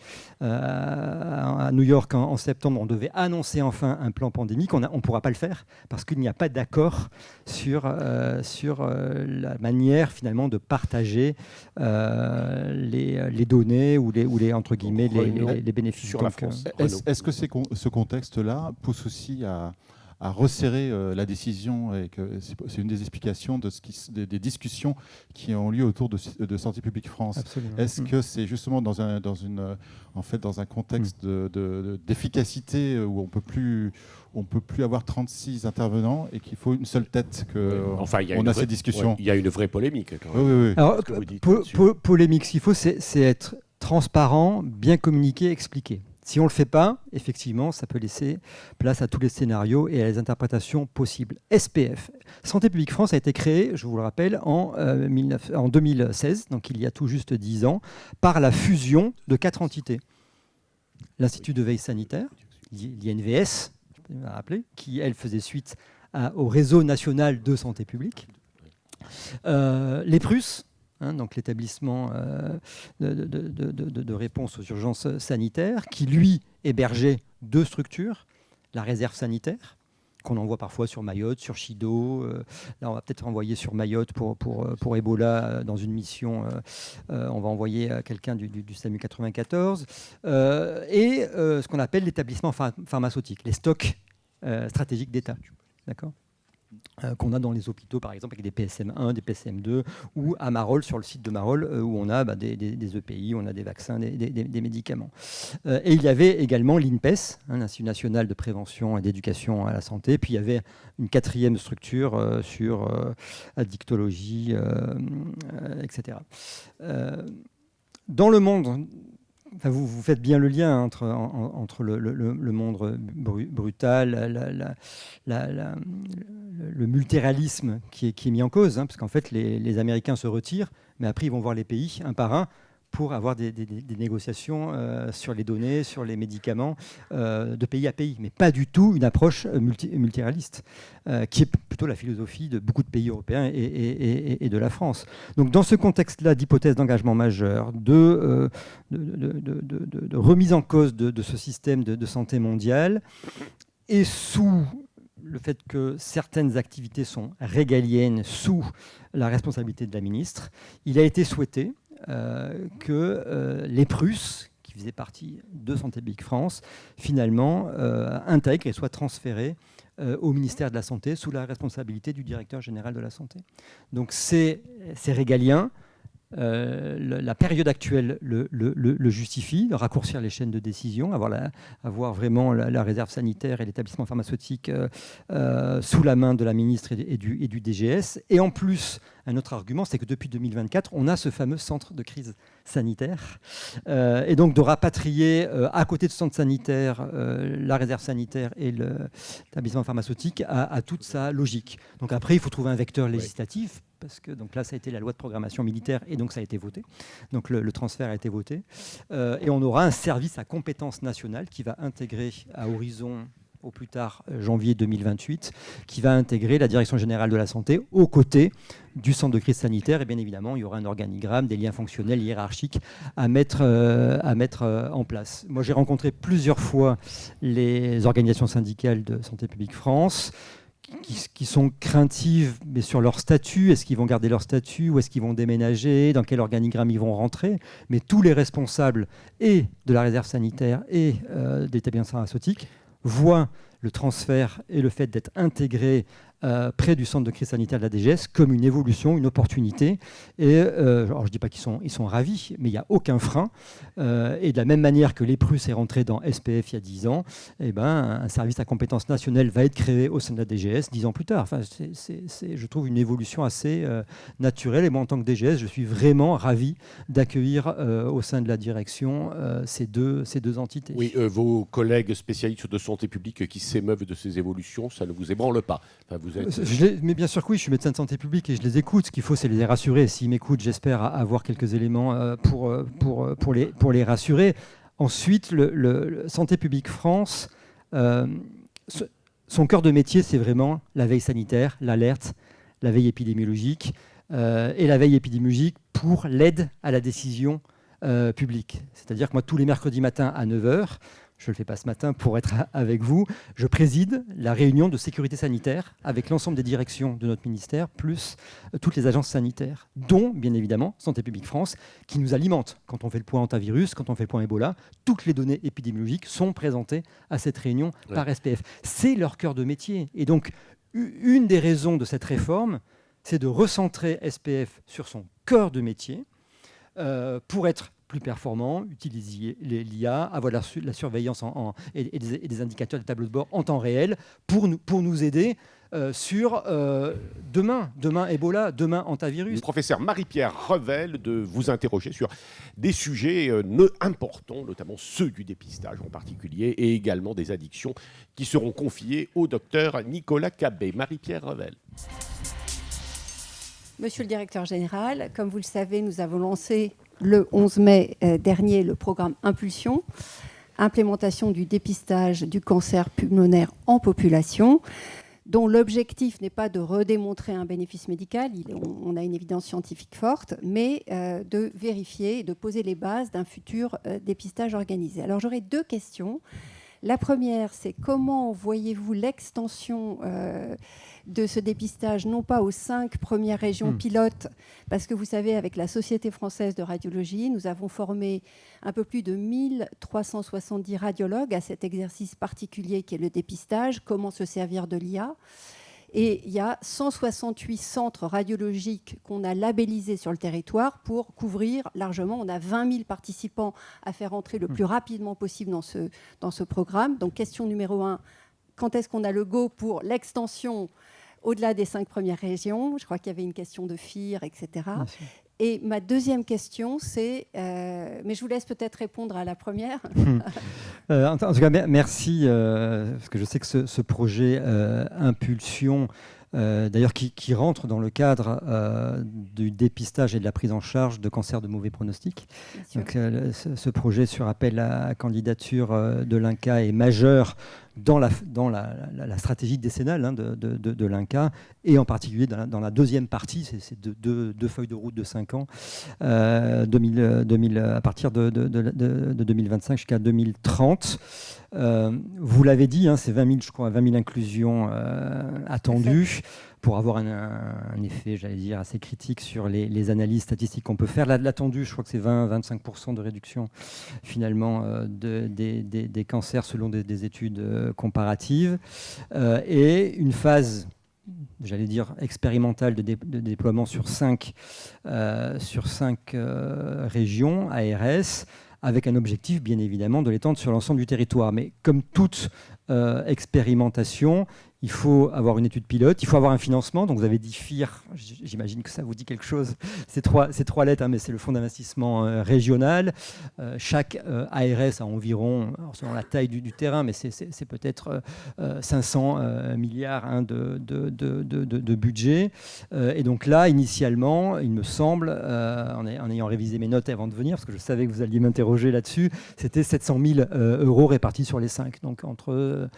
à New York en septembre, on devait annoncer enfin un plan pandémique. On ne pourra pas le faire parce qu'il n'y a pas d'accord sur la manière finalement de partager les données ou les entre guillemets les bénéfices. Sur la France. Est-ce que ce contexte-là pousse aussi à resserrer la décision, et que c'est une des explications des discussions qui ont lieu autour de Santé publique France. Absolument. Est-ce que c'est justement dans un contexte d'efficacité où on peut plus avoir 36 intervenants et qu'il faut une seule tête qu'on a ces discussions? Il y a une vraie polémique quand même. Oui. Alors, Ce que vous dites polémique, ce qu'il faut, c'est être transparent, bien communiquer, expliquer. Si on ne le fait pas, effectivement, ça peut laisser place à tous les scénarios et à les interprétations possibles. SPF, Santé publique France, a été créée, je vous le rappelle, en 2016, donc il y a tout juste 10 ans, par la fusion de 4 entités. L'Institut de veille sanitaire, l'INVS, je peux me rappeler, qui, elle, faisait suite au réseau national de santé publique. Les Prus, donc l'établissement de réponse aux urgences sanitaires, qui lui hébergeait 2 structures, la réserve sanitaire, qu'on envoie parfois sur Mayotte, sur Chido. Là, on va peut-être envoyer sur Mayotte pour Ebola dans une mission. On va envoyer quelqu'un du SAMU 94. Et ce qu'on appelle l'établissement pharmaceutique, les stocks stratégiques d'État. D'accord ? Qu'on a dans les hôpitaux, par exemple, avec des PSM1, des PSM2, ou à Marolles, sur le site de Marolles, où on a des EPI, on a des vaccins, des médicaments. Et il y avait également l'INPES, l'Institut national de prévention et d'éducation à la santé. Puis il y avait une 4e structure sur addictologie, etc. Dans le monde... Enfin, vous faites bien le lien entre le monde brutal, le multiréalisme qui est mis en cause, parce qu'en fait, les Américains se retirent, mais après, ils vont voir les pays, un par un, pour avoir des négociations sur les données, sur les médicaments, de pays à pays, mais pas du tout une approche multiréaliste, qui est plutôt la philosophie de beaucoup de pays européens et de la France. Donc dans ce contexte-là d'hypothèse d'engagement majeur, de remise en cause de ce système de santé mondiale, et sous le fait que certaines activités sont régaliennes, sous la responsabilité de la ministre, il a été souhaité que les Prus, qui faisaient partie de Santé publique France, finalement intègrent et soient transférés au ministère de la Santé sous la responsabilité du directeur général de la Santé. Donc c'est régalien. La période actuelle le justifie, de raccourcir les chaînes de décision, avoir vraiment la réserve sanitaire et l'établissement pharmaceutique sous la main de la ministre et du DGS. Et en plus, un autre argument, c'est que depuis 2024, on a ce fameux centre de crise sanitaire. Et donc de rapatrier à côté de ce centre sanitaire la réserve sanitaire et l'établissement pharmaceutique a toute sa logique. Donc après, il faut trouver un vecteur législatif. Parce que donc là, ça a été la loi de programmation militaire et donc ça a été voté. Donc le transfert a été voté. Et on aura un service à compétence nationale qui va intégrer à horizon, au plus tard janvier 2028, qui va intégrer la Direction générale de la santé aux côtés du centre de crise sanitaire. Et bien évidemment, il y aura un organigramme, des liens fonctionnels, hiérarchiques à mettre en place. Moi, j'ai rencontré plusieurs fois les organisations syndicales de Santé publique France, qui sont craintives, mais sur leur statut. Est-ce qu'ils vont garder leur statut ou est-ce qu'ils vont déménager? Dans quel organigramme ils vont rentrer? Mais tous les responsables et de la réserve sanitaire et de l'établissement pharmaceutique voient le transfert et le fait d'être intégrés près du centre de crise sanitaire de la DGS comme une évolution, une opportunité. Et alors je ne dis pas qu'ils sont ravis, mais il n'y a aucun frein. Et de la même manière que les Prus est rentré dans SPF il y a 10 ans, eh ben, un service à compétence nationale va être créé au sein de la DGS 10 ans plus tard. Enfin, c'est, je trouve, une évolution assez naturelle. Et moi, en tant que DGS, je suis vraiment ravi d'accueillir au sein de la direction ces deux entités. Oui, vos collègues spécialistes de santé publique qui s'émeuvent de ces évolutions, ça ne vous ébranle pas? Enfin, mais bien sûr que oui, je suis médecin de santé publique et je les écoute. Ce qu'il faut, c'est les rassurer. S'ils m'écoutent, j'espère avoir quelques éléments pour les rassurer. Ensuite, le Santé publique France, son cœur de métier, c'est vraiment la veille sanitaire, l'alerte, la veille épidémiologique et la veille épidémiologique pour l'aide à la décision publique. C'est-à-dire que moi, tous les mercredis matins à 9h, je ne le fais pas ce matin pour être avec vous, je préside la réunion de sécurité sanitaire avec l'ensemble des directions de notre ministère, plus toutes les agences sanitaires, dont, bien évidemment, Santé publique France, qui nous alimente. Quand on fait le point hantavirus, quand on fait le point Ebola, toutes les données épidémiologiques sont présentées à cette réunion par SPF. C'est leur cœur de métier. Et donc, une des raisons de cette réforme, c'est de recentrer SPF sur son cœur de métier pour être plus performant, utiliser l'IA, avoir la surveillance et des indicateurs de tableau de bord en temps réel pour nous aider sur demain Ebola, demain hantavirus. Professeur Marie-Pierre Revel, de vous interroger sur des sujets importants, notamment ceux du dépistage en particulier, et également des addictions qui seront confiées au docteur Nicolas Cabet. Marie-Pierre Revel. Monsieur le directeur général, comme vous le savez, nous avons lancé le 11 mai dernier le programme Impulsion, implémentation du dépistage du cancer pulmonaire en population, dont l'objectif n'est pas de redémontrer un bénéfice médical, on a une évidence scientifique forte, mais de vérifier et de poser les bases d'un futur dépistage organisé. Alors j'aurais 2 questions. La première, c'est comment voyez-vous l'extension de ce dépistage, non pas aux 5 premières régions pilotes, parce que vous savez, avec la Société française de radiologie, nous avons formé un peu plus de 1370 radiologues à cet exercice particulier qui est le dépistage, comment se servir de l'IA. Et il y a 168 centres radiologiques qu'on a labellisés sur le territoire pour couvrir largement. On a 20 000 participants à faire entrer le plus rapidement possible dans ce programme. Donc, question numéro 1, quand est-ce qu'on a le go pour l'extension au-delà des 5 premières régions? Je crois qu'il y avait une question de FIR, etc. Et ma deuxième question, c'est... mais je vous laisse peut-être répondre à la première. En tout cas, merci, parce que je sais que ce projet Impulsion, d'ailleurs qui rentre dans le cadre du dépistage et de la prise en charge de cancers de mauvais pronostic. Donc, ce projet sur appel à candidature de l'INCa est majeur dans la stratégie décennale de l'INCa, et en particulier dans la deuxième partie, c'est deux feuilles de route de 5 ans, à partir de 2025 jusqu'à 2030. Vous l'avez dit, c'est 20 000 inclusions attendues pour avoir un effet, j'allais dire, assez critique sur les analyses statistiques qu'on peut faire. L'attendu, je crois que c'est 20-25% de réduction finalement des cancers selon des études comparatives, et une phase, j'allais dire, expérimentale de déploiement sur 5 régions ARS, avec un objectif, bien évidemment, de l'étendre sur l'ensemble du territoire. Mais comme toute expérimentation, il faut avoir une étude pilote, il faut avoir un financement. Donc vous avez dit FIR, j'imagine que ça vous dit quelque chose. C'est trois lettres, mais c'est le fonds d'investissement régional. Chaque ARS a environ, selon la taille du terrain, mais c'est peut-être 500 milliards de budget. Et donc là, initialement, il me semble, en ayant révisé mes notes avant de venir, parce que je savais que vous alliez m'interroger là-dessus, c'était 700 000 euros répartis sur les 5, donc entre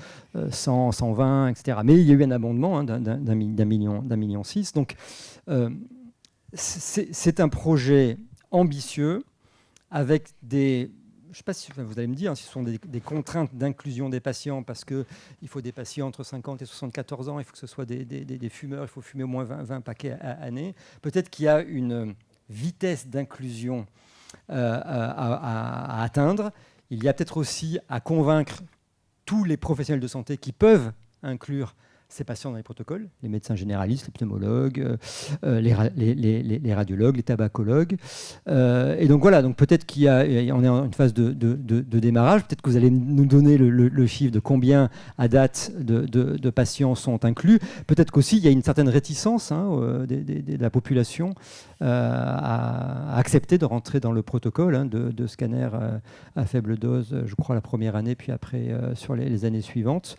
100, 120, etc. Mais il y a eu un abondement d'un million 6. Donc, c'est un projet ambitieux avec des... Je ne sais pas si vous allez me dire si ce sont des contraintes d'inclusion des patients, parce qu'il faut des patients entre 50 et 74 ans, il faut que ce soit des fumeurs, il faut fumer au moins 20 paquets à année. Peut-être qu'il y a une vitesse d'inclusion à atteindre. Il y a peut-être aussi à convaincre tous les professionnels de santé qui peuvent inclure ces patients dans les protocoles, les médecins généralistes, les pneumologues, les radiologues, les tabacologues. Et donc voilà, donc peut-être qu'on est en une phase de démarrage. Peut-être que vous allez nous donner le chiffre de combien à date de patients sont inclus. Peut-être qu'aussi il y a une certaine réticence de la population à accepter de rentrer dans le protocole de scanner à faible dose, je crois, la première année, puis après sur les années suivantes.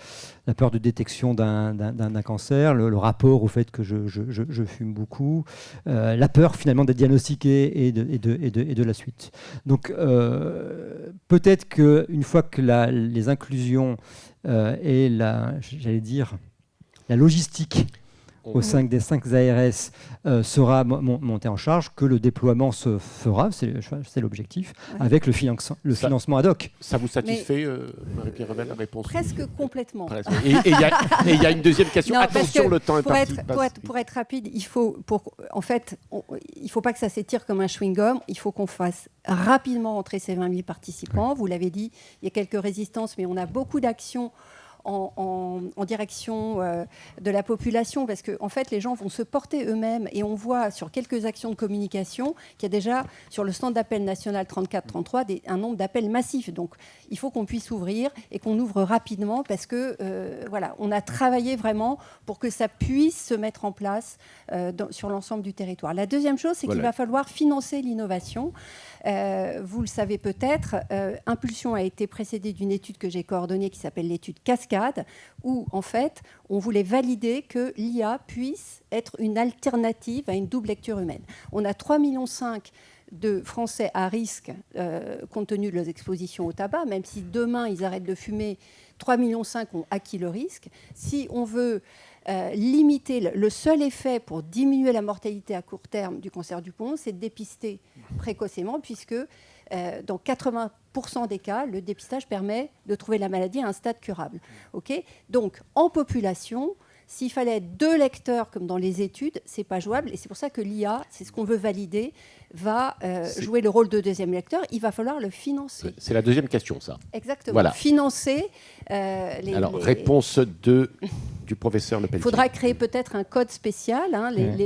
La peur de détection d'un cancer, le rapport au fait que je fume beaucoup, la peur finalement d'être diagnostiqué et de la suite. Donc peut-être qu'une fois que les inclusions et la logistique au sein des 5 ARS sera monté en charge, que le déploiement se fera, c'est l'objectif, avec le financement ad hoc. Ça vous satisfait, Marie-Pierre Revel, la réponse? Presque complètement. Et il y a une deuxième question. Non, attention, le temps est parti. Pour être rapide, il faut pas que ça s'étire comme un chewing-gum. Il faut qu'on fasse rapidement entrer ces 20 000 participants. Vous l'avez dit, il y a quelques résistances, mais on a beaucoup d'actions en direction de la population, parce que en fait, les gens vont se porter eux-mêmes, et on voit sur quelques actions de communication qu'il y a déjà sur le stand d'appel national 34-33 un nombre d'appels massifs. Donc, il faut qu'on puisse ouvrir et qu'on ouvre rapidement, parce que voilà, on a travaillé vraiment pour que ça puisse se mettre en place sur l'ensemble du territoire. La deuxième chose, c'est qu'il va falloir financer l'innovation. Vous le savez peut-être, Impulsion a été précédée d'une étude que j'ai coordonnée qui s'appelle l'étude Cascade, où en fait on voulait valider que l'IA puisse être une alternative à une double lecture humaine. On a 3,5 millions de Français à risque compte tenu de leurs expositions au tabac, même si demain ils arrêtent de fumer, 3,5 millions ont acquis le risque. Si on veut limiter, le seul effet pour diminuer la mortalité à court terme du cancer du poumon, c'est de dépister précocement, puisque dans 80% des cas, le dépistage permet de trouver la maladie à un stade curable. Okay ? Donc, en population, s'il fallait être 2 lecteurs comme dans les études, ce n'est pas jouable. Et c'est pour ça que l'IA, c'est ce qu'on veut valider, va jouer le rôle de deuxième lecteur. Il va falloir le financer. C'est la deuxième question, ça. Exactement. Voilà. Financer réponse du professeur Le Pelletier. Il faudra créer peut-être un code spécial.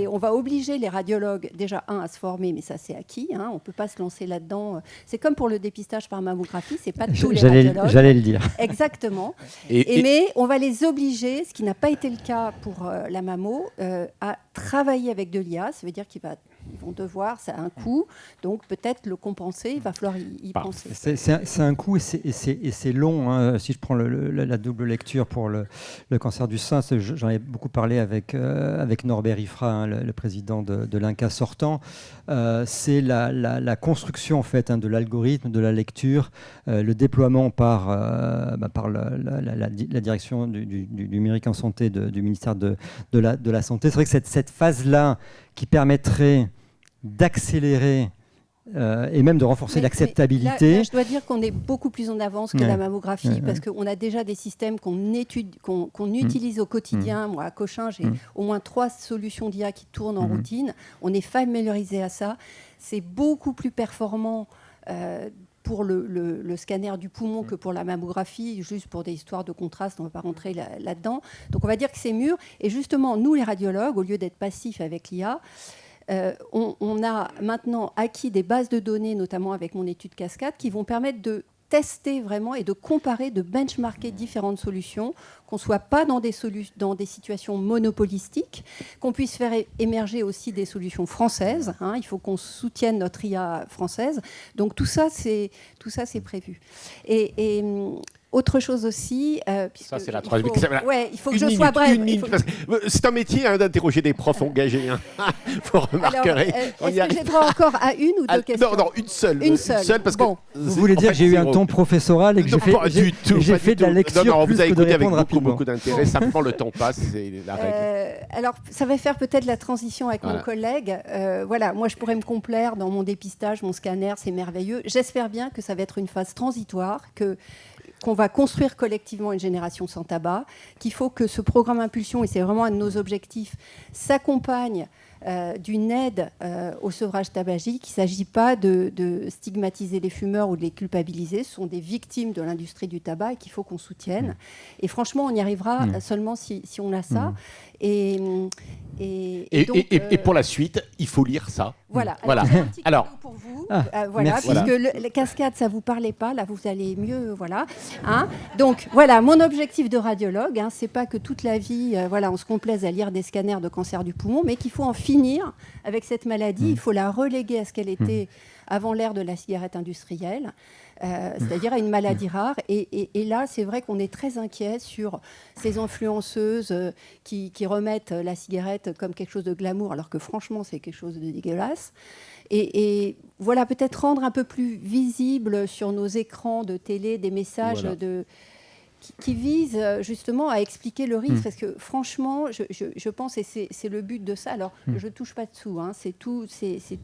On va obliger les radiologues, déjà, à se former, mais ça, c'est acquis. On ne peut pas se lancer là-dedans. C'est comme pour le dépistage par mammographie, ce n'est pas tous les radiologues. J'allais le dire. Exactement. Mais on va les obliger, ce qui n'a pas été le cas pour la mammo, à travailler avec de l'IA. Ça veut dire qu'ils vont devoir, ça a un coût, donc peut-être le compenser, il va falloir y penser. C'est un coût et c'est long. Si je prends la double lecture pour le cancer du sein, j'en ai beaucoup parlé avec Norbert Ifra, le président de l'INCa sortant. C'est la construction en fait, de l'algorithme, de la lecture, le déploiement par la direction du numérique en santé du ministère de la Santé. C'est vrai que cette phase-là qui permettrait d'accélérer et même de renforcer l'acceptabilité. Là, je dois dire qu'on est beaucoup plus en avance que la mammographie, parce qu'on a déjà des systèmes qu'on utilise au quotidien. Moi, à Cochin, j'ai au moins 3 solutions d'IA qui tournent en routine. On est familiarisé à ça. C'est beaucoup plus performant pour le scanner du poumon que pour la mammographie, juste pour des histoires de contraste, on ne va pas rentrer là-dedans. Donc on va dire que c'est mûr. Et justement, nous les radiologues, au lieu d'être passifs avec l'IA, on a maintenant acquis des bases de données, notamment avec mon étude Cascade, qui vont permettre de tester vraiment et de comparer, de benchmarker différentes solutions, qu'on ne soit pas dans des situations monopolistiques, qu'on puisse faire émerger aussi des solutions françaises. Il faut qu'on soutienne notre IA française. Donc tout ça, c'est prévu. Et autre chose aussi... ça, c'est la troisième question. Il faut que je sois brève. C'est un métier d'interroger des profs engagés. Vous remarquerez. Est-ce que j'ai droit encore à une ou 2 questions? Non, une seule. Parce bon. que vous voulez dire que j'ai eu un ton professoral et que j'ai fait de la lecture plus que de répondre rapidement. Beaucoup d'intérêt. Simplement, le temps passe, c'est la règle. Alors, ça va faire peut-être la transition avec mon collègue. Moi, je pourrais me complaire dans mon dépistage, mon scanner, c'est merveilleux. J'espère bien que ça va être une phase transitoire, qu'on va construire collectivement une génération sans tabac, qu'il faut que ce programme Impulsion, et c'est vraiment un de nos objectifs, s'accompagne d'une aide au sevrage tabagique. Il ne s'agit pas de stigmatiser les fumeurs ou de les culpabiliser. Ce sont des victimes de l'industrie du tabac et qu'il faut qu'on soutienne. Et franchement, on y arrivera seulement si on a ça. Et pour la suite, il faut lire ça. Voilà. Alors, pour vous, puisque les cascades, ça vous parlait pas, là vous allez mieux, voilà. Donc voilà, mon objectif de radiologue, c'est pas que toute la vie, on se complaise à lire des scanners de cancer du poumon, mais qu'il faut en finir avec cette maladie. Il faut la reléguer à ce qu'elle était avant l'ère de la cigarette industrielle. C'est-à-dire à une maladie rare. Et là, c'est vrai qu'on est très inquiet sur ces influenceuses qui remettent la cigarette comme quelque chose de glamour, alors que franchement, c'est quelque chose de dégueulasse. Et voilà, peut-être rendre un peu plus visible sur nos écrans de télé des messages qui vise justement à expliquer le risque, parce que franchement, je pense, et c'est le but de ça, alors je ne touche pas dessous, hein, c'est tout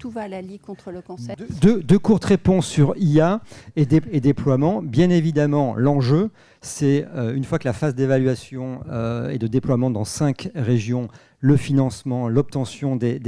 va à la Ligue contre le cancer. Deux courtes réponses sur IA et déploiement. Bien évidemment, l'enjeu, c'est une fois que la phase d'évaluation et de déploiement dans 5 régions, le financement, l'obtention des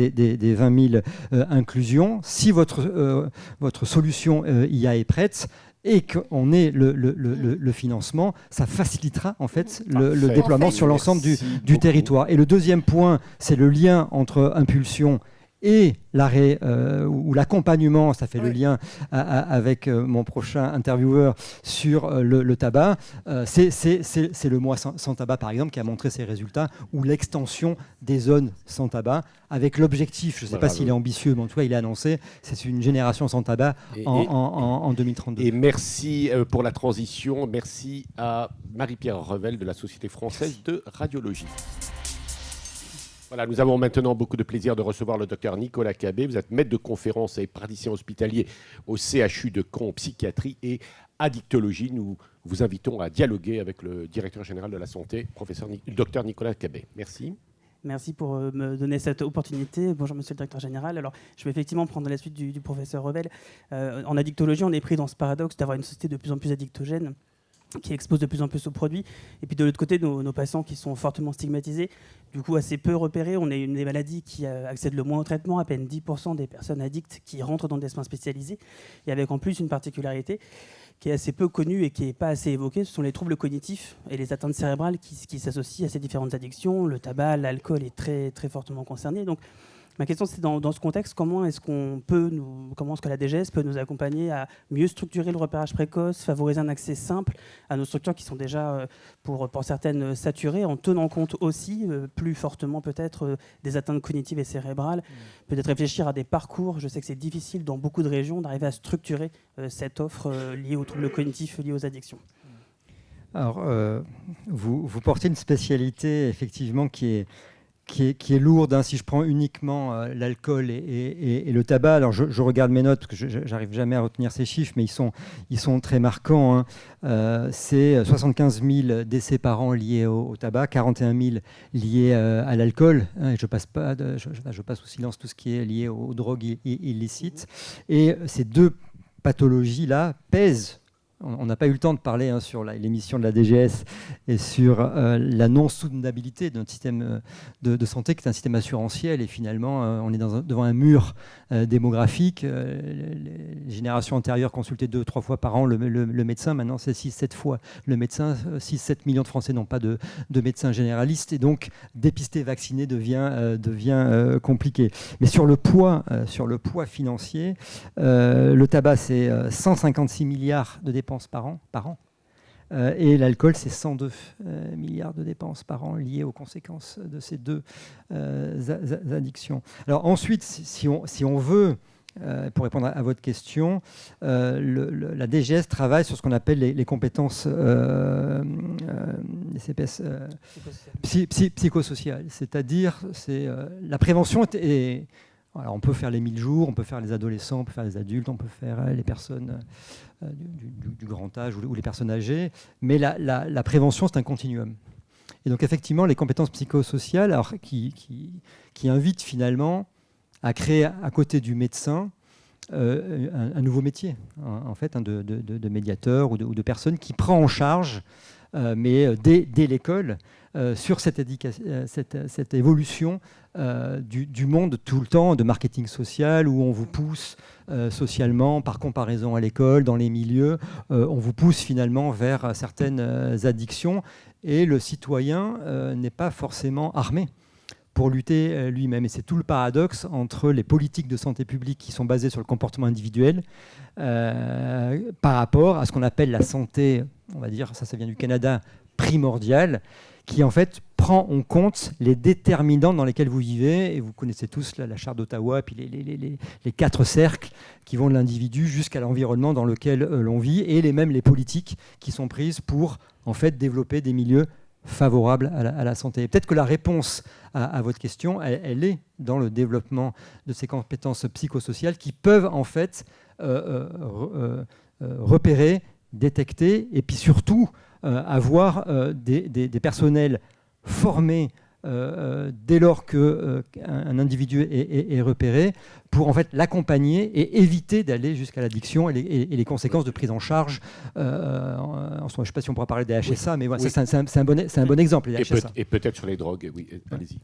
20 000 inclusions, si votre solution IA est prête, et qu'on ait le financement, ça facilitera en fait le déploiement sur l'ensemble du territoire. Et le deuxième point, c'est le lien entre impulsion et l'arrêt ou l'accompagnement, ça fait le lien avec mon prochain intervieweur sur le tabac. C'est le mois sans tabac, par exemple, qui a montré ses résultats, ou l'extension des zones sans tabac, avec l'objectif, je ne sais pas s'il est ambitieux, mais en tout cas, il est annoncé, c'est une génération sans tabac en 2032. Et merci pour la transition. Merci à Marie-Pierre Revel de la Société française de radiologie. Voilà, nous avons maintenant beaucoup de plaisir de recevoir le docteur Nicolas Cabet. Vous êtes maître de conférence et praticien hospitalier au CHU de Caen, psychiatrie et addictologie. Nous vous invitons à dialoguer avec le directeur général de la santé, docteur Nicolas Cabet. Merci. Merci pour me donner cette opportunité. Bonjour monsieur le directeur général. Alors, je vais effectivement prendre la suite du professeur Revel. En addictologie, on est pris dans ce paradoxe d'avoir une société de plus en plus addictogène, qui expose de plus en plus aux produits. Et puis de l'autre côté, nos patients qui sont fortement stigmatisés, du coup assez peu repérés. On est une des maladies qui accède le moins au traitement, à peine 10% des personnes addictes qui rentrent dans des soins spécialisés. Et avec en plus une particularité qui est assez peu connue et qui n'est pas assez évoquée, ce sont les troubles cognitifs et les atteintes cérébrales qui s'associent à ces différentes addictions. Le tabac, l'alcool est très, très fortement concerné. Donc, ma question, c'est dans ce contexte, comment est-ce que la DGS peut nous accompagner à mieux structurer le repérage précoce, favoriser un accès simple à nos structures qui sont déjà, pour certaines, saturées, en tenant compte aussi, plus fortement peut-être, des atteintes cognitives et cérébrales, peut-être réfléchir à des parcours. Je sais que c'est difficile dans beaucoup de régions d'arriver à structurer cette offre liée aux troubles cognitifs, liée aux addictions. Alors, vous portez une spécialité, effectivement, qui est lourde, hein. Si je prends uniquement l'alcool et le tabac, alors je regarde mes notes, parce que je n'arrive jamais à retenir ces chiffres, mais ils sont très marquants, hein. C'est 75 000 décès par an liés au tabac, 41 000 liés à l'alcool, hein, et je passe au silence tout ce qui est lié aux drogues illicites. Et ces deux pathologies-là pèsent. On n'a pas eu le temps de parler sur l'émission de la DGS et sur la non-soutenabilité de notre système de santé, qui est un système assurantiel. Et finalement, on est devant un mur démographique. Les générations antérieures consultaient 2-3 fois par an le médecin. Maintenant, c'est 6-7 fois le médecin. 6-7 millions de Français n'ont pas de médecin généraliste. Et donc, dépister, vacciner devient compliqué. Mais sur le poids financier, le tabac, c'est 156 milliards de dépenses par an. Et l'alcool, c'est 102 milliards de dépenses par an liées aux conséquences de ces deux addictions. Alors ensuite, si on veut, pour répondre à votre question, la DGS travaille sur ce qu'on appelle les compétences psychosociales. C'est-à-dire, la prévention est alors, on peut faire les 1000 jours, on peut faire les adolescents, on peut faire les adultes, on peut faire les personnes du grand âge ou les personnes âgées, mais la prévention, c'est un continuum. Et donc, effectivement, les compétences psychosociales, alors, qui invitent finalement à créer à côté du médecin un nouveau métier, en fait, de médiateur ou de personne qui prend en charge, mais dès l'école, sur cette évolution du monde tout le temps, de marketing social, où on vous pousse socialement, par comparaison à l'école, dans les milieux, on vous pousse finalement vers certaines addictions, et le citoyen n'est pas forcément armé pour lutter lui-même. Et c'est tout le paradoxe entre les politiques de santé publique qui sont basées sur le comportement individuel par rapport à ce qu'on appelle la santé, on va dire, ça vient du Canada, primordiale, qui en fait prend en compte les déterminants dans lesquels vous vivez. Et vous connaissez tous la charte d'Ottawa, puis les 4 cercles qui vont de l'individu jusqu'à l'environnement dans lequel l'on vit, et les politiques qui sont prises pour en fait développer des milieux favorables à la santé. Peut-être que la réponse à votre question, elle est dans le développement de ces compétences psychosociales qui peuvent en fait repérer, détecter, et puis surtout avoir des personnels formés dès lors qu'un individu est repéré, pour en fait l'accompagner et éviter d'aller jusqu'à l'addiction et les conséquences de prise en charge. En ce moment, je ne sais pas si on pourra parler des HSA, mais voilà, c'est un bon exemple, les HSA. Et peut-être sur les drogues, oui, allez-y.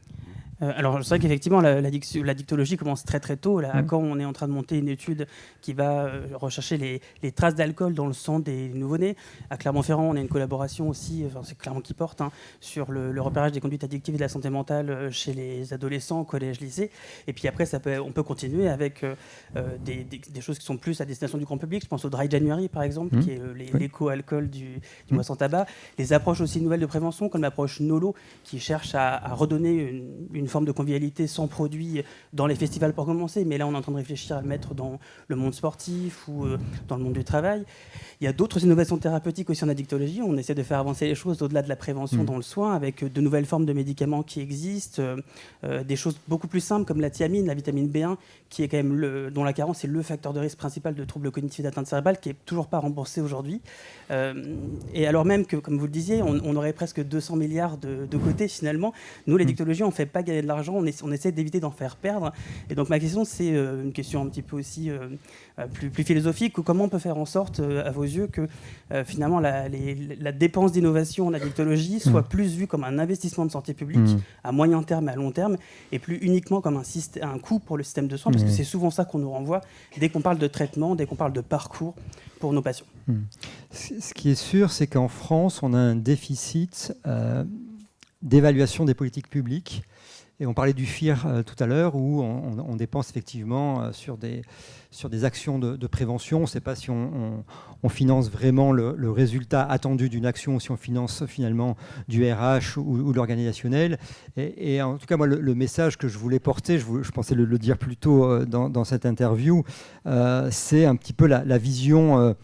Alors, c'est vrai qu'effectivement, la dictologie commence très très tôt. Là, quand on est en train de monter une étude qui va rechercher les traces d'alcool dans le sang des nouveau-nés. À Clermont-Ferrand, on a une collaboration aussi, c'est Clermont qui porte, sur le repérage des conduites addictives et de la santé mentale chez les adolescents, collège, lycée. Et puis après, on peut continuer avec des choses qui sont plus à destination du grand public. Je pense au Dry January, par exemple, qui est l'éco-alcool du mois sans tabac. Les approches aussi nouvelles de prévention, comme l'approche NOLO, qui cherche à redonner une forme de convivialité sans produit dans les festivals pour commencer, mais là on est en train de réfléchir à le mettre dans le monde sportif ou dans le monde du travail. Il y a d'autres innovations thérapeutiques aussi en addictologie. On essaie de faire avancer les choses au-delà de la prévention dans le soin, avec de nouvelles formes de médicaments qui existent, des choses beaucoup plus simples comme la thiamine, la vitamine B1, qui est quand même dont la carence est le facteur de risque principal de troubles cognitifs et d'atteinte cérébrale, qui est toujours pas remboursé aujourd'hui. Et alors même que, comme vous le disiez, on aurait presque 200 milliards de côté finalement. Nous, l'addictologie, on fait pas gagner de l'argent, on essaie d'éviter d'en faire perdre. Et donc ma question, c'est une question un petit peu aussi plus philosophique. Comment on peut faire en sorte, à vos yeux, que finalement la dépense d'innovation en addictologie soit plus vue comme un investissement de santé publique à moyen terme et à long terme, et plus uniquement comme un coût pour le système de soins, parce que c'est souvent ça qu'on nous renvoie dès qu'on parle de traitement, dès qu'on parle de parcours pour nos patients. Ce qui est sûr, c'est qu'en France, on a un déficit d'évaluation des politiques publiques. Et on parlait du FIR tout à l'heure, où on dépense effectivement sur des actions de prévention. On ne sait pas si on finance vraiment le résultat attendu d'une action, ou si on finance finalement du RH ou l'organisationnel. Et en tout cas, moi, le message que je voulais porter, je pensais le dire plus tôt dans cette interview, c'est un petit peu la vision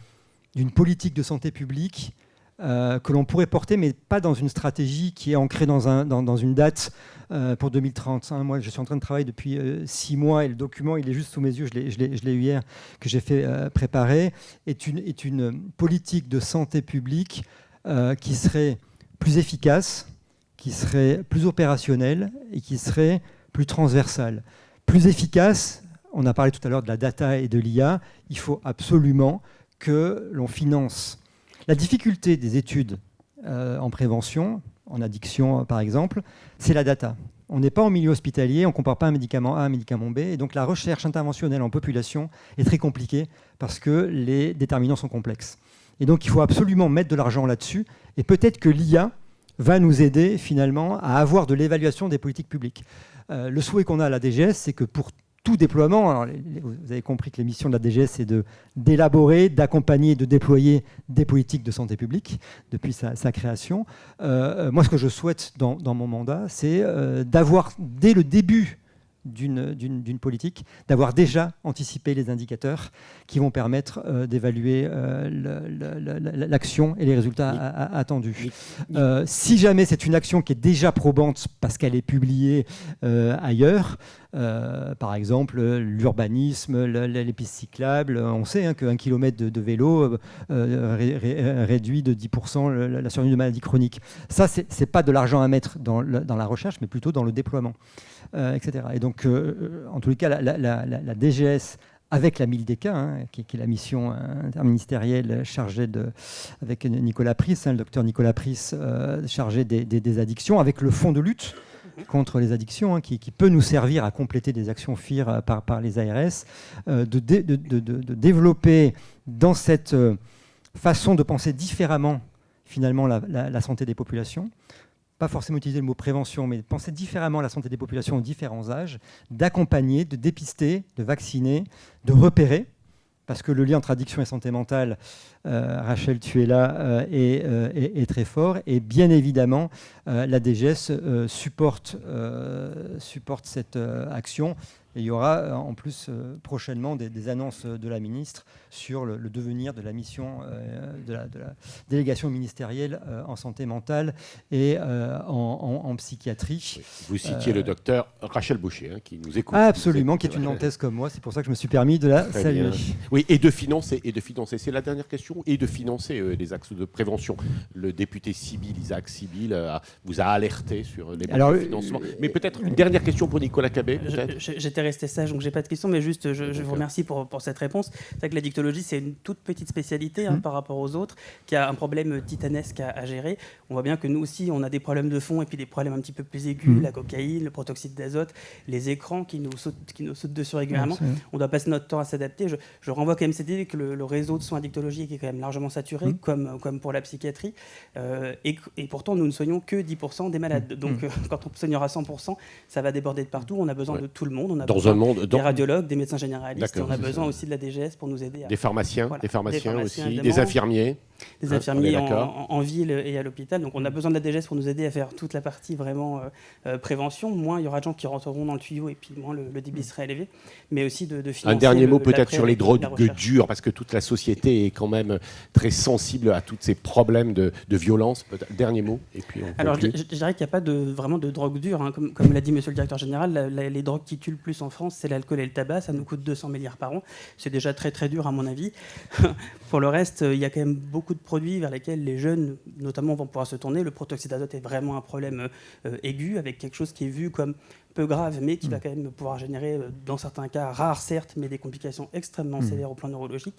d'une politique de santé publique que l'on pourrait porter, mais pas dans une stratégie qui est ancrée dans une date pour 2030. Moi, je suis en train de travailler depuis 6 mois et le document, il est juste sous mes yeux, je l'ai eu hier, que j'ai fait préparer, est une politique de santé publique qui serait plus efficace, qui serait plus opérationnelle et qui serait plus transversale. Plus efficace, on a parlé tout à l'heure de la data et de l'IA, il faut absolument que l'on finance. La difficulté des études en prévention, en addiction par exemple, c'est la data. On n'est pas en milieu hospitalier, on ne compare pas un médicament A à un médicament B, et donc la recherche interventionnelle en population est très compliquée parce que les déterminants sont complexes. Et donc il faut absolument mettre de l'argent là-dessus, et peut-être que l'IA va nous aider finalement à avoir de l'évaluation des politiques publiques. Le souhait qu'on a à la DGS, c'est que pour tout déploiement, alors vous avez compris que l'émission de la DGS, c'est d'élaborer, d'accompagner, de déployer des politiques de santé publique depuis sa création. Moi, ce que je souhaite dans mon mandat, c'est d'avoir, dès le début d'une politique, d'avoir déjà anticipé les indicateurs qui vont permettre d'évaluer l'action et les résultats attendus. Si jamais c'est une action qui est déjà probante parce qu'elle est publiée ailleurs, par exemple l'urbanisme, les pistes cyclables, on sait qu'1 kilomètre de vélo réduit de 10% la survenue de maladies chroniques. Ça, c'est pas de l'argent à mettre dans la recherche, mais plutôt dans le déploiement. Etc. Et donc, en tous les cas, la DGS, avec la MILDECA, qui est la mission interministérielle chargée avec Nicolas Pris, le docteur Nicolas Pris, chargé des addictions, avec le fonds de lutte contre les addictions, qui peut nous servir à compléter des actions FIR par les ARS, de développer dans cette façon de penser différemment, finalement, la santé des populations. Pas forcément utiliser le mot prévention, mais penser différemment la santé des populations aux différents âges, d'accompagner, de dépister, de vacciner, de repérer, parce que le lien entre addiction et santé mentale, Rachel, tu es là, est très fort. Et bien évidemment, la DGS supporte cette action. Et il y aura en plus prochainement des annonces de la ministre sur le devenir de la mission de la délégation ministérielle en santé mentale et en psychiatrie. Oui. Vous citiez le docteur Rachel Boucher, qui nous écoute. Absolument, qui est une Nantaise comme moi. C'est pour ça que je me suis permis de la Très saluer. bien. Oui, et de financer. C'est la dernière question. Et de financer les axes de prévention. Le député Sibyl, Isaac Sibyl, vous a alerté sur les financements. Mais peut-être une dernière question pour Nicolas Cabet. J'étais resté sage, donc j'ai pas de questions, mais juste je vous remercie pour cette réponse. C'est vrai que la dictologie, c'est une toute petite spécialité par rapport aux autres, qui a un problème titanesque à gérer. On voit bien que nous aussi, on a des problèmes de fond et puis des problèmes un petit peu plus aigus, la cocaïne, le protoxyde d'azote, les écrans qui nous sautent dessus régulièrement. On doit passer notre temps à s'adapter. Je renvoie quand même cette idée que le réseau de soins addictologiques est quand même largement saturé, comme pour la psychiatrie, et pourtant nous ne soignons que 10% des malades. Donc quand on soignera 100%, ça va déborder de partout. On a besoin de tout le monde. On a besoin des radiologues, des médecins généralistes, et on a besoin aussi de la DGS pour nous aider. Des pharmaciens, voilà, des pharmaciens aussi, évidemment. des infirmiers. Des infirmiers en ville et à l'hôpital. Donc on a besoin de la DGS pour nous aider à faire toute la partie vraiment prévention. Moins il y aura de gens qui rentreront dans le tuyau et puis moins le débit sera élevé. Mais aussi de financer. Un dernier mot peut-être sur les drogues dures, parce que toute la société est quand même très sensible à tous ces problèmes de violence. Dernier mot, et puis on Alors je conclut. dirais qu'il n'y a pas vraiment de drogue dure. Comme l'a dit monsieur le directeur général, les drogues qui tuent le plus en France, c'est l'alcool et le tabac. Ça nous coûte 200 milliards par an. C'est déjà très très dur à mon avis. Pour le reste, il y a quand même beaucoup de produits vers lesquels les jeunes, notamment, vont pouvoir se tourner. Le protoxyde d'azote est vraiment un problème aigu, avec quelque chose qui est vu comme peu grave, mais qui va quand même pouvoir générer, dans certains cas, rares certes, mais des complications extrêmement sévères au plan neurologique.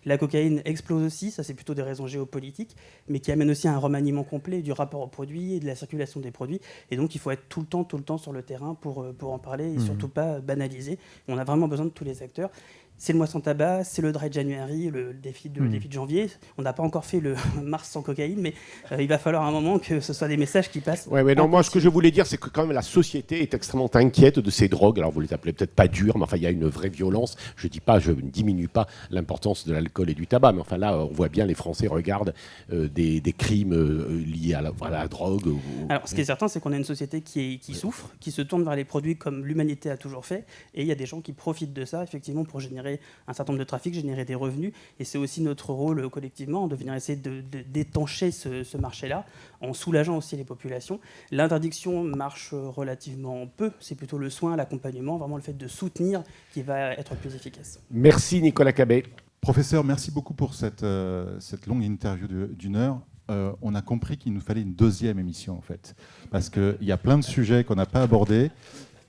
La cocaïne explose aussi, ça c'est plutôt des raisons géopolitiques, mais qui amène aussi à un remaniement complet du rapport aux produits et de la circulation des produits. Et donc il faut être tout le temps sur le terrain pour en parler et surtout pas banaliser. On a vraiment besoin de tous les acteurs. C'est le mois sans tabac, c'est le Dry January, le défi de janvier. On n'a pas encore fait le mars sans cocaïne, mais il va falloir un moment que ce soit des messages qui passent. Moi, ce que je voulais dire, c'est que quand même la société est extrêmement inquiète de ces drogues. Alors, vous les appelez peut-être pas dures, mais enfin, il y a une vraie violence. Je ne diminue pas l'importance de l'alcool et du tabac, mais enfin là, on voit bien les Français regardent des crimes liés à la drogue. Alors, ce qui est certain, c'est qu'on a une société qui souffre, qui se tourne vers les produits comme l'humanité a toujours fait, et il y a des gens qui profitent de ça, effectivement, pour générer un certain nombre de trafics, générer des revenus, et c'est aussi notre rôle collectivement de venir essayer d'étancher ce marché-là, en soulageant aussi les populations. L'interdiction marche relativement peu, c'est plutôt le soin, l'accompagnement, vraiment le fait de soutenir qui va être le plus efficace. Merci Nicolas Cabet. Professeur, merci beaucoup pour cette longue interview d'une heure. On a compris qu'il nous fallait une deuxième émission, en fait, parce qu'il y a plein de sujets qu'on n'a pas abordés.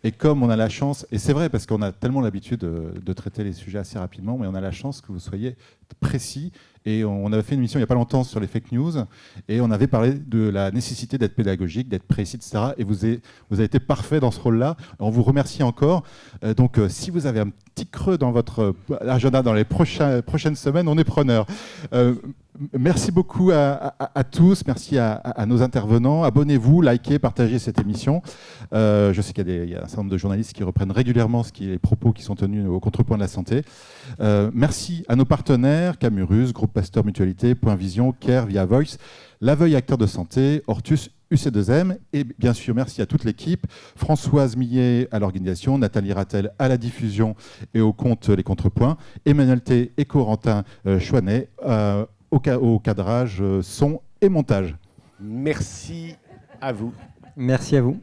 Et comme on a la chance, et c'est vrai parce qu'on a tellement l'habitude de traiter les sujets assez rapidement, mais on a la chance que vous soyez précis. Et on avait fait une émission il n'y a pas longtemps sur les fake news, et on avait parlé de la nécessité d'être pédagogique, d'être précis, etc. Et vous avez été parfait dans ce rôle-là. On vous remercie encore. Donc si vous avez un petit creux dans votre agenda dans les prochaines semaines, on est preneur. Merci beaucoup à tous, merci à nos intervenants. Abonnez-vous, likez, partagez cette émission. Je sais qu'il y a un certain nombre de journalistes qui reprennent régulièrement les propos qui sont tenus au contrepoint de la santé. Merci à nos partenaires, Camurus, Groupe Pasteur Mutualité, Point Vision, Care, Via Voice, L'Aveuil Acteur de Santé, Ortus, UC2M, et bien sûr merci à toute l'équipe, Françoise Millet à l'organisation, Nathalie Rattel à la diffusion et au compte Les Contrepoints, Emmanuel T et Corentin Chouanet au cadrage, son et montage. Merci à vous. Merci à vous.